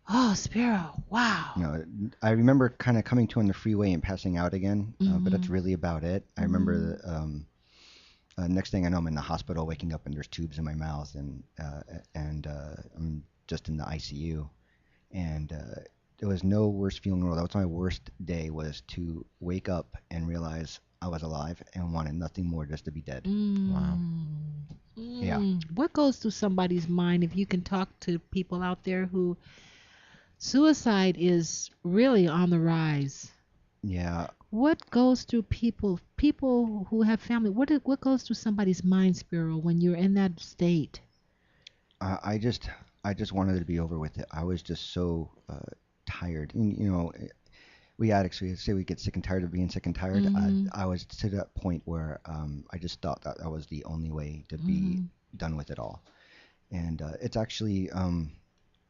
Oh, Spiro, wow. No. I remember kind of coming to on the freeway and passing out again, but that's really about it. I remember the next thing I know, I'm in the hospital, waking up, and there's tubes in my mouth, and I'm just in the ICU, and there was no worse feeling in the world. That was my worst day, was to wake up and realize I was alive and wanted nothing more just to be dead. Wow. Yeah. What goes through somebody's mind if you can talk to people out there who suicide is really on the rise? Yeah. What goes through people who have family? What goes through somebody's mind, Spiro, when you're in that state? I just wanted it to be over with it. I was just so tired. And, you know, we addicts, we say we get sick and tired of being sick and tired. I was to that point where I just thought that was the only way to be done with it all. And it's actually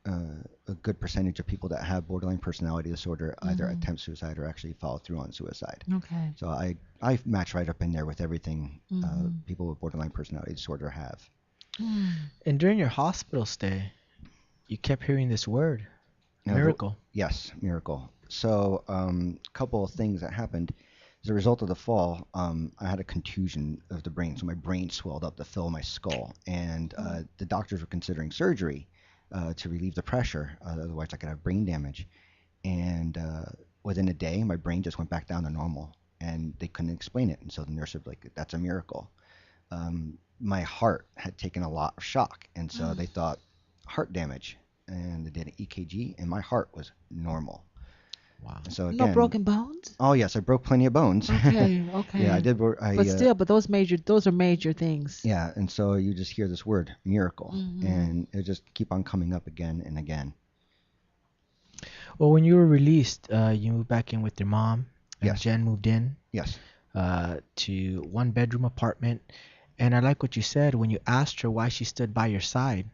a good percentage of people that have borderline personality disorder either attempt suicide or actually follow through on suicide. Okay. So I match right up in there with everything people with borderline personality disorder have. And during your hospital stay, you kept hearing this word, Now, miracle. Yes, miracle. So a couple of things that happened. As a result of the fall, I had a contusion of the brain. So my brain swelled up to fill my skull. And the doctors were considering surgery to relieve the pressure. Otherwise, I could have brain damage. And within a day, my brain just went back down to normal. And they couldn't explain it. And so the nurse was like, that's a miracle. My heart had taken a lot of shock. And so they thought heart damage. And they did an EKG, and my heart was normal. Wow. So again, No broken bones? oh yes, I broke plenty of bones. Okay, okay. Yeah, I did. But those are major things. Yeah, and so you just hear this word, miracle, and it just keep on coming up again and again. Well, when you were released, you moved back in with your mom, and Yes. Jen moved in Yes. to one-bedroom apartment. And I like what you said when you asked her why she stood by your side.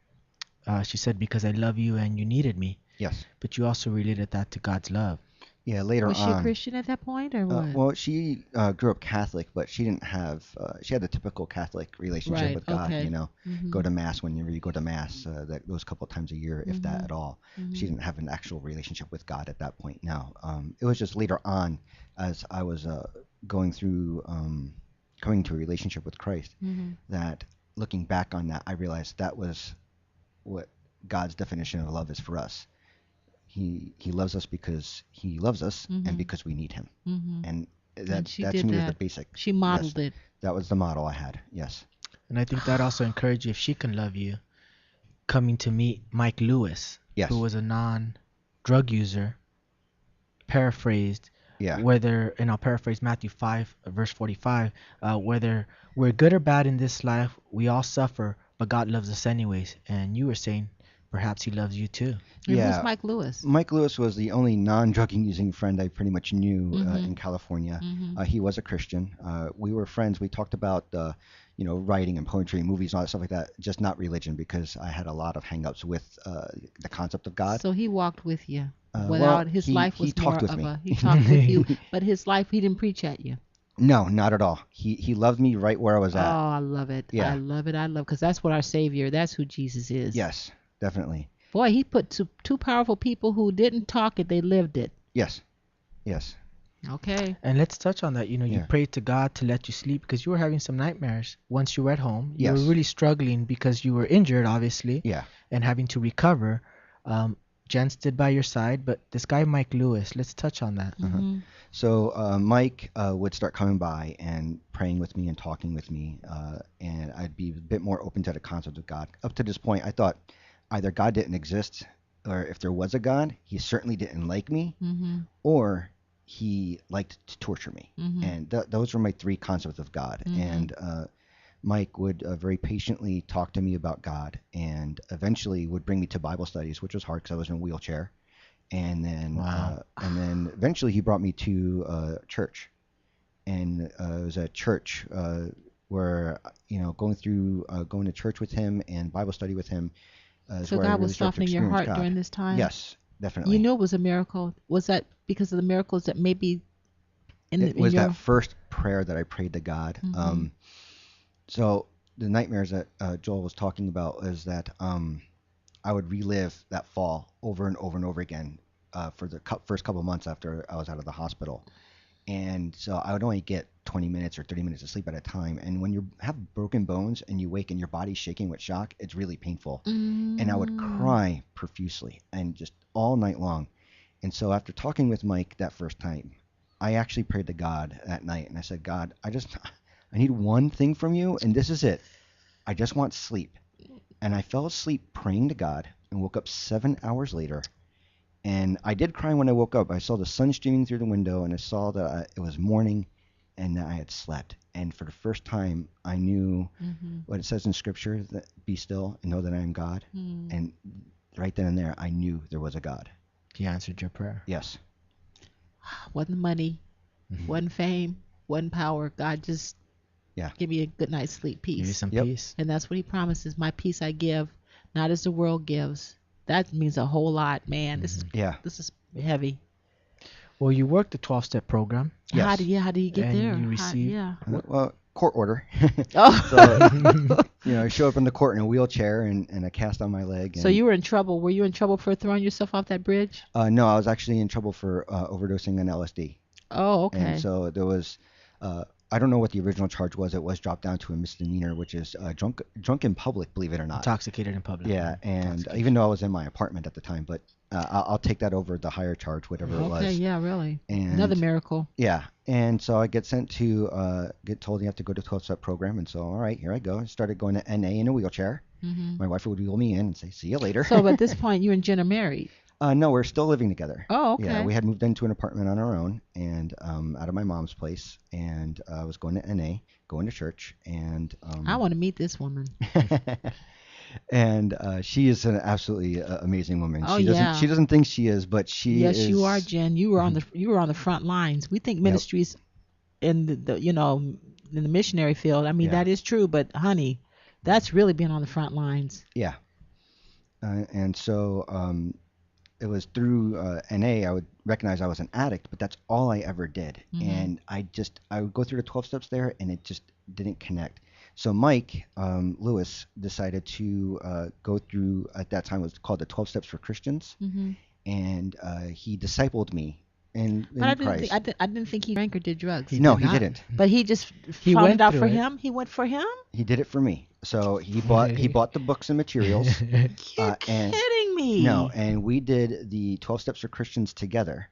She said, because I love you and you needed me. Yes. But you also related that to God's love. Yeah. Later Was she on. a Christian at that point, or what? Well, she grew up Catholic, but she didn't have. She had the typical Catholic relationship Right, with God. okay. You know, go to mass whenever you go to mass. Those couple of times a year, if that at all. She didn't have an actual relationship with God at that point. No, it was just later on, as I was going through coming to a relationship with Christ, that looking back on that, I realized that was what God's definition of love is for us. He loves us because he loves us and because we need him. And that she to did me was the that. basic. She modeled yes, it. That was the model I had. Yes. And I think that also encouraged you, if she can love you, coming to meet Mike Lewis, Yes. who was a non-drug user, paraphrased, Yeah. and I'll paraphrase Matthew 5, verse 45, whether we're good or bad in this life, we all suffer, but God loves us anyways. And you were saying perhaps he loves you too. And Yeah. who's Mike Lewis? Mike Lewis was the only non-drugging using friend I pretty much knew in California. He was a Christian. We were friends. We talked about writing and poetry and movies and all that stuff like that, just not religion, because I had a lot of hang-ups with the concept of God. So he walked with you. Well, His he- life he was talked more with of me. he talked with you, but his life, he didn't preach at you. No, not at all. He loved me right where I was Oh, at. I love it. Yeah. I love it. Because that's what our Savior, that's who Jesus is. Yes, definitely. Boy, he put two powerful people who didn't talk it, they lived it. Yes. Okay. And let's touch on that. You Yeah. prayed to God to let you sleep because you were having some nightmares once you were at home. You Yes. were really struggling because you were injured, obviously, Yeah. and having to recover. Jen stood by your side, but this guy, Mike Lewis, let's touch on that. Mm-hmm. So Mike would start coming by and praying with me and talking with me, and I'd be a bit more open to the concept of God. Up to this point, I thought either God didn't exist, or if there was a God, he certainly didn't like me, Mm-hmm. or he liked to torture me. Mhm. And those were my three concepts of God. Mhm. And Mike would very patiently talk to me about God, and eventually would bring me to Bible studies, which was hard because I was in a wheelchair. And then, Wow. Eventually he brought me to church, and it was a church where going to church with him and Bible study with him. Is So where I God really was started to softening your experience heart God. during this time? Yes, definitely. You knew it was a miracle. Was that because of the miracles that maybe It was that first prayer that I prayed to God. Mhm. So the nightmares that Joel was talking about is that I would relive that fall over and over and over again for the first couple of months after I was out of the hospital. And so I would only get 20 minutes or 30 minutes of sleep at a time. And when you have broken bones and you wake and your body's shaking with shock, it's really painful. And I would cry profusely and just all night long. And so after talking with Mike that first time, I actually prayed to God that night, and I said, God, I need one thing from you, and this is it. I just want sleep. And I fell asleep praying to God and woke up 7 hours later. And I did cry when I woke up. I saw the sun streaming through the window, and I saw that it was morning and that I had slept. And for the first time, I knew what it says in Scripture, that be still and know that I am God. And right then and there, I knew there was a God. He answered your prayer. Yes. Wasn't money, wasn't fame, wasn't power. God just give me a good night's sleep, Give you peace. some Yep. peace. And that's what he promises. My peace I give, not as the world gives. That means a whole lot, man. Yeah. This is heavy. Well, you worked the 12-step program. Yes. How do you get And there? you received- Well, court order. Oh. So, I show up in the court in a wheelchair and a cast on my leg. So you were in trouble. Were you in trouble for throwing yourself off that bridge? No, I was actually in trouble for overdosing on LSD. Oh, okay. And so there was, I don't know what the original charge was. It was dropped down to a misdemeanor, which is drunk in public, believe it or not. Intoxicated in public. Yeah, and even though I was in my apartment at the time, but I'll take that over the higher charge, whatever it was. Okay, yeah, really. And Another miracle. Yeah, and so I get sent to get told you have to go to 12-step program, and so all right, here I go. I started going to NA in a wheelchair. My wife would wheel me in and say, "See you later." So at this point, you and Jen are married. No, we're still living together. Oh, okay. Yeah, we had moved into an apartment on our own, and out of my mom's place, and I was going to NA, going to church, and I want to meet this woman. and she is an absolutely amazing woman. Oh, She doesn't think she is, but she Yes, is. you are, Jen. You were on the front lines. We think ministries in the in the missionary field. I mean, that is true, but honey, that's really being on the front lines. Yeah. And so it was through NA I would recognize I was an addict, but that's all I ever did. And I would go through the 12 steps there, and it just didn't connect. So Mike Lewis decided to go through, at that time it was called the 12 Steps for Christians, and he discipled me in But Christ. I didn't think he drank or did drugs. No, he didn't. But he just He found went it out through for it. him. He went for him. He did it for me. So he bought the books and materials. You're and kidding me. No, and we did the 12 Steps for Christians together.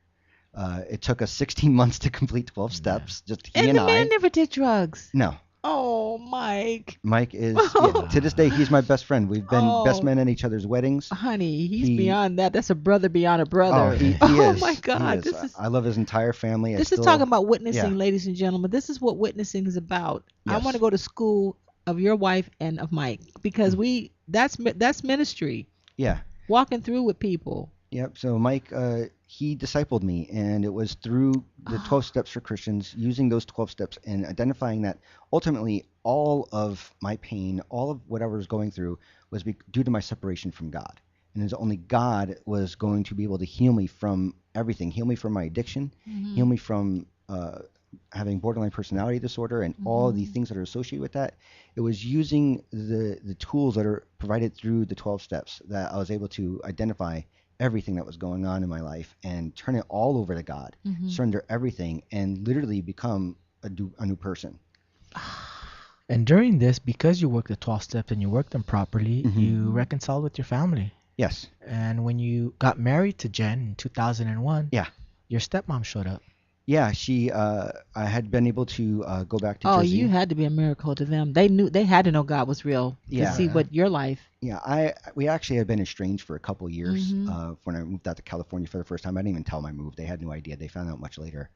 It took us 16 months to complete 12 steps, just he And and the man I. never did drugs. No. Oh. Oh, Mike. Mike is to this day he's my best friend. We've been best men at each other's weddings. Honey, he's beyond that. That's a brother beyond a brother. Oh, he oh is. my He God, is. I love his entire family. this is talking about witnessing, yeah. ladies and gentlemen. This is what witnessing is about. I Yes. want to go to school of your wife and of Mike because that's ministry. Yeah. Walking through with people. Yep. So Mike, he discipled me, and it was through the 12 steps for Christians, using those 12 steps and identifying that ultimately all of my pain, all of what I was going through was due to my separation from God. And it's only God was going to be able to heal me from everything, heal me from my addiction, heal me from having borderline personality disorder and all the things that are associated with that. It was using the tools that are provided through the 12 steps that I was able to identify everything that was going on in my life and turn it all over to God, surrender everything, and literally become a new person. And during this, because you work the 12 steps and you work them properly, you reconciled with your family. Yes. And when you got married to Jen in 2001, Yeah. your stepmom showed up. Yeah, I had been able to go back to Oh, Jersey. you had to be a miracle to them. They had to know God was real Yeah. to see what your life. Yeah, we actually had been estranged for a couple of years. When I moved out to California for the first time, I didn't even tell them I moved. They had no idea. They found out much later.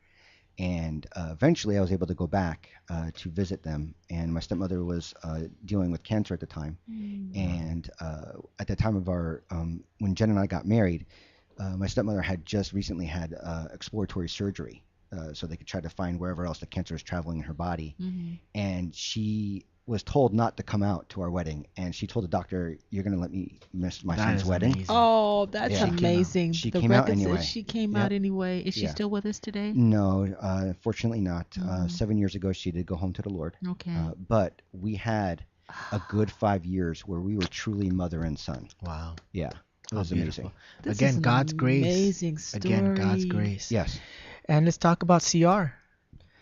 And eventually I was able to go back to visit them. And my stepmother was dealing with cancer at the time. And at the time of when Jen and I got married, my stepmother had just recently had exploratory surgery. So they could try to find wherever else the cancer is traveling in her body. And she was told not to come out to our wedding. And she told the doctor, "You're going to let me miss my son's wedding?" Amazing. Oh, that's Yeah. amazing. She The came out record says anyway. She came Yep. out anyway. Is she Yeah. still with us today? No, fortunately not. 7 years ago, she did go home to the Lord. Okay. But we had a good 5 years where we were truly mother and son. Wow. Yeah, it was beautiful. amazing. This Again, is an God's grace. Amazing story. Again, God's grace. Yes. And let's talk about CR.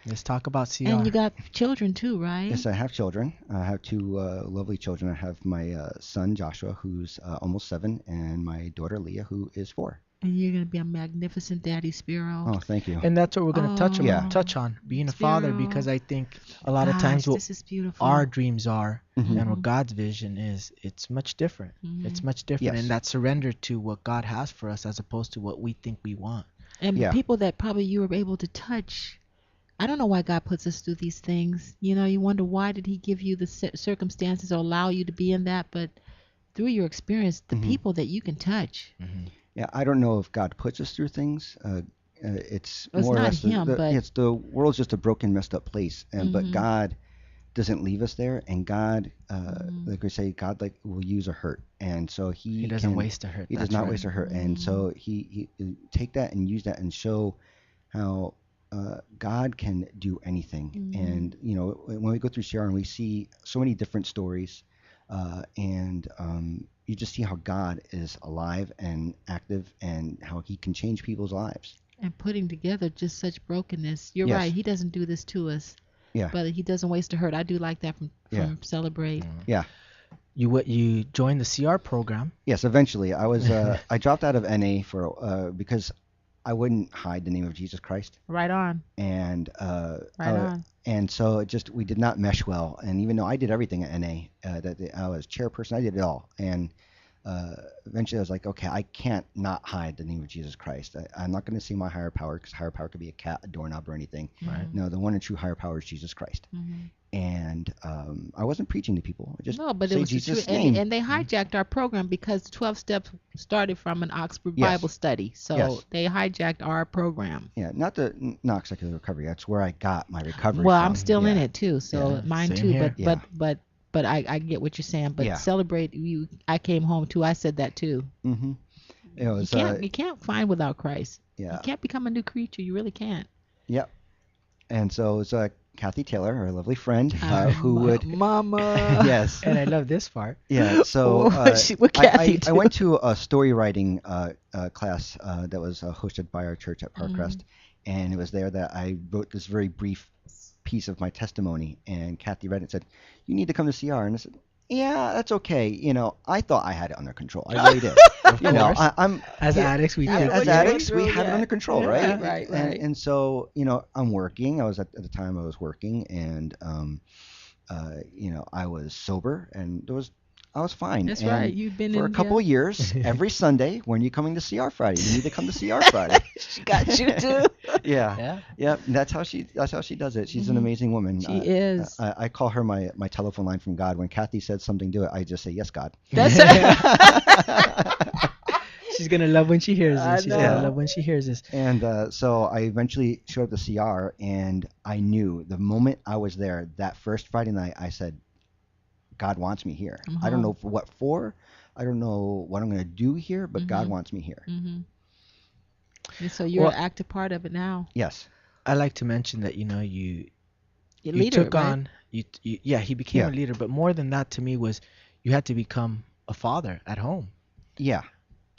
Let's talk about CR. And you got children too, right? Yes, I have children. I have two lovely children. I have my son, Joshua, who's almost 7, and my daughter, Leah, who is 4. And you're gonna be a magnificent daddy, Spiro. Oh, thank you. And that's what we're going to Oh. touch on, being a father, Spiro. because I think a lot of Gosh, times what this is beautiful. our dreams are Mhm. and what God's vision is, it's much different. It's much different. Yes. And that surrender to what God has for us as opposed to what we think we want. And Yeah. people that probably you were able to touch. I don't know why God puts us through these things. You know, you wonder why did he give you the circumstances or allow you to be in that, but through your experience, the people that you can touch. Yeah, I don't know if God puts us through things. It's It's more or not less him, but- it's the world's just a broken, messed up place, and but God doesn't leave us there, and God, like we say, God will use a hurt, and so He doesn't waste a hurt. He does That's not right. waste a hurt, and so he take that and use that and show how God can do anything. And you know, when we go through CR and we see so many different stories, and you just see how God is alive and active, and how He can change people's lives. And putting together just such brokenness. You're Yes. right. He doesn't do this to us. Yeah. But he doesn't waste a hurt. I do like that from Yeah. Celebrate. Yeah. You joined the CR program. Yes. Eventually, I was I dropped out of NA because I wouldn't hide the name of Jesus Christ, Right on. and Right on. and so we did not mesh well. And even though I did everything at NA, I was chairperson, I did it all. And eventually I was like, okay, I can't not hide the name of Jesus Christ. I'm not going to see my higher power, because higher power could be a cat, a doorknob, or anything. Right. No, the one and true higher power is Jesus Christ. And I wasn't preaching to people. I just No, but say it was the Jesus' truth. name. And they hijacked our program because the 12 steps started from an Oxford Yes. Bible study. So Yes. they hijacked our program. Yeah, not to knock secular recovery. That's where I got my recovery Well, from. I'm still in Yeah. it too. So Yeah. mine Same too. here. Yeah. But I get what you're saying. But Yeah. Celebrate, I came home too. I said that too. Mm-hmm. It was, You can't find without Christ. yeah. You can't become a new creature. You really can't. Yep. And so it was Kathy Taylor, our lovely friend, Ah, who would. Mama. Yes. And I love this part. Yeah. So What Kathy I went to a story writing class that was hosted by our church at Parkcrest, and it was there that I wrote this very brief piece of my testimony. And Kathy read it and said, "You need to come to CR." And I said, "Yeah, that's okay. You know, I thought I had it under control. I really did. You know, course. I'm As yeah, addicts, we Yeah, do. what as you're going addicts, we through, have it yeah. under control, Yeah, right? right. And so, you know, I'm working. I was at the time I was working, and I was sober and I was fine. That's And right. You've been for a in, couple yeah. of years, every Sunday, when you coming to CR Friday? You need to come to CR Friday. She got you too. Yeah, Yeah. yeah. And that's how she does it. She's an Mhm. amazing woman. She is. I call her my telephone line from God. When Kathy said something, do it. I just say yes, God. That's it. She's gonna love when she hears I this. She's gonna know. love when she hears this. And so I eventually showed up to CR, and I knew the moment I was there that first Friday night, I said, God wants me here. I'm I don't know home. for what for. I don't know what I'm going to do here, but God Mhm. wants me here. Mhm. And so you're Well, an active part of it now. Yes. I like to mention that you Your you leader, took right? on yeah, he became Yeah. a leader, but more than that to me was you had to become a father at home. Yeah. Yeah.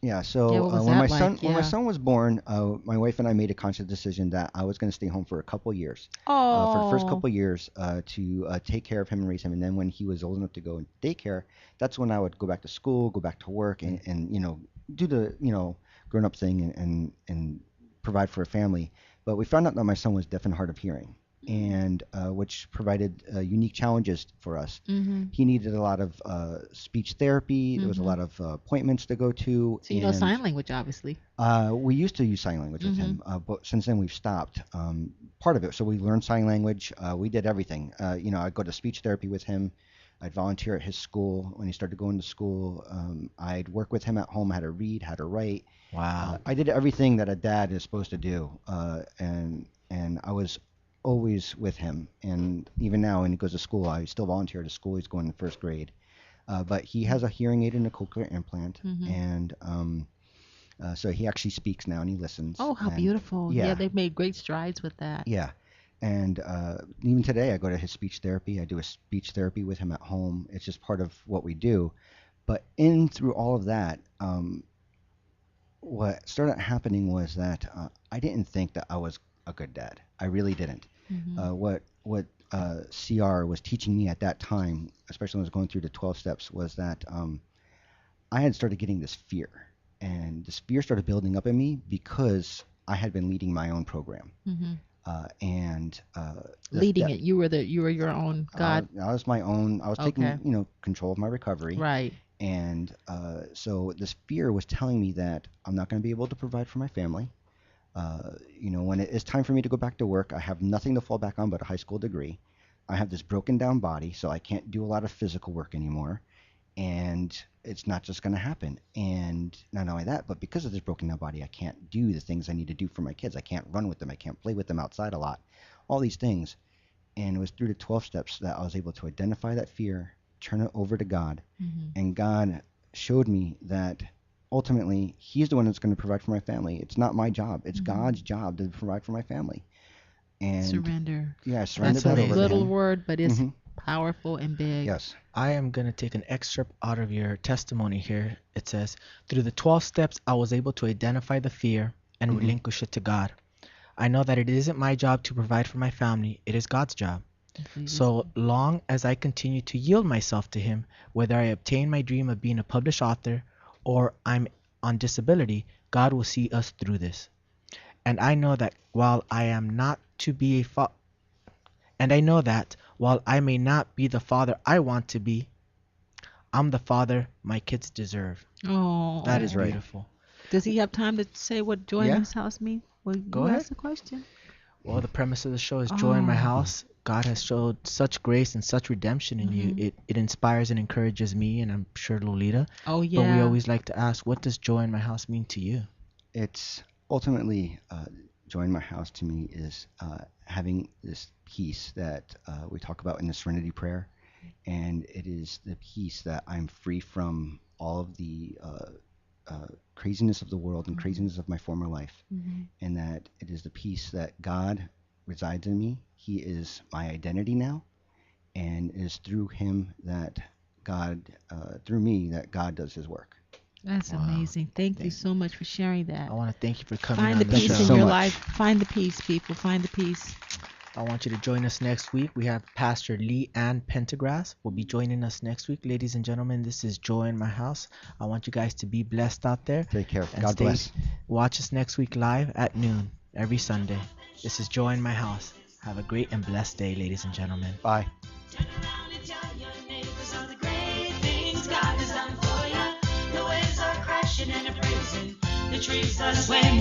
Yeah, So what was when that my son like? when my Yeah. son was born, my wife and I made a conscious decision that I was going to stay home for a couple years. For the first Oh. couple years, to take care of him and raise him, and then when he was old enough to go in daycare, that's when I would go back to school, go back to work, and do the grown up thing and provide for a family. But we found out that my son was deaf and hard of hearing, and which provided unique challenges for us. Mhm. He needed a lot of speech therapy. There was a Mhm. lot of appointments to go to, So you know and sign language, obviously. we used to use sign language with Mhm. him, but since then we've stopped. Part of it, so we learned sign language. We did everything. I'd go to speech therapy with him. I'd volunteer at his school when he started going to school. I'd work with him at home, how to read, how to write. Wow. I did everything that a dad is supposed to do, and I was always with him. And even now, when he goes to school, I still volunteer at his school. He's going in first grade, but he has a hearing aid and a cochlear implant, Mhm. and so he actually speaks now and he listens. Oh, how And beautiful. Yeah, yeah, they've made great strides with that. yeah. And even today, I go to his speech therapy. I do a speech therapy with him at home. It's just part of what we do. But in through all of that, what started happening was that I didn't think that I was a good dad. I really didn't. Mhm. What CR was teaching me at that time, especially when I was going through the 12 steps, was that I had started getting this fear, and this fear started building up in me because I had been leading my own program, Mhm. and Leading it. You were your own God. I was my own. I was taking Okay. control of my recovery, Right. and so this fear was telling me that I'm not going to be able to provide for my family. When it is time for me to go back to work, I have nothing to fall back on but a high school degree. I have this broken down body, so I can't do a lot of physical work anymore, and it's not just going to happen. And not only that, but because of this broken down body, I can't do the things I need to do for my kids. I can't run with them. I can't play with them outside a lot. All these things. And it was through the 12 steps that I was able to identify that fear, turn it over to God, Mhm. and God showed me that ultimately He's the one that's going to provide for my family. It's not my job. It's Mhm. God's job to provide for my family. And Surrender. yeah, I surrendered That's a that over to amazing. little Him. word, but it's Mhm. powerful and big. Yes. I am going to take an excerpt out of your testimony here. It says, through the 12 steps, I was able to identify the fear and Mhm. relinquish it to God. I know that it isn't my job to provide for my family, it is God's job. So long as I continue to yield myself to Him, whether I obtain my dream of being a published author or I'm on disability, God will see us through this. And I know that while I am not to be a and I know that while I may not be the father I want to be, I'm the father my kids deserve. Oh. That That is is right. beautiful. Does he have time to say what joy in Yeah. his house means? Well, Go you ahead. ask the question. Well, the premise of the show is joy in my Oh. house. God has showed such grace and such redemption in you. Mhm. It inspires and encourages me, and I'm sure Lolita. Oh, But we yeah. always like to ask, what does joy in my house mean to you? It's ultimately joy in my house to me is having this peace that we talk about in the Serenity Prayer, and it is the peace that I'm free from all of the craziness of the world and Mhm. craziness of my former life, Mhm. and that it is the peace that God resides in me. He is my identity now, and it is through Him that through me, that God does His work. That's Wow. amazing. Thank you Thank- so much for sharing that. I want to thank you for coming Find on the the peace Thank show. you in so your much. life. Find the peace, people. Find the peace. I want you to join us next week. We have Pastor Lee Ann Pendergrass will be joining us next week. Ladies and gentlemen, this is Joy in My House. I want you guys to be blessed out there. Take care. And God bless. Watch us next week live at noon every Sunday. This is Joy in My House. Have a great and blessed day, ladies and gentlemen. Bye. Turn around and tell your neighbors all the great things God has done for you. The waves are crashing and they're praising. The trees are swaying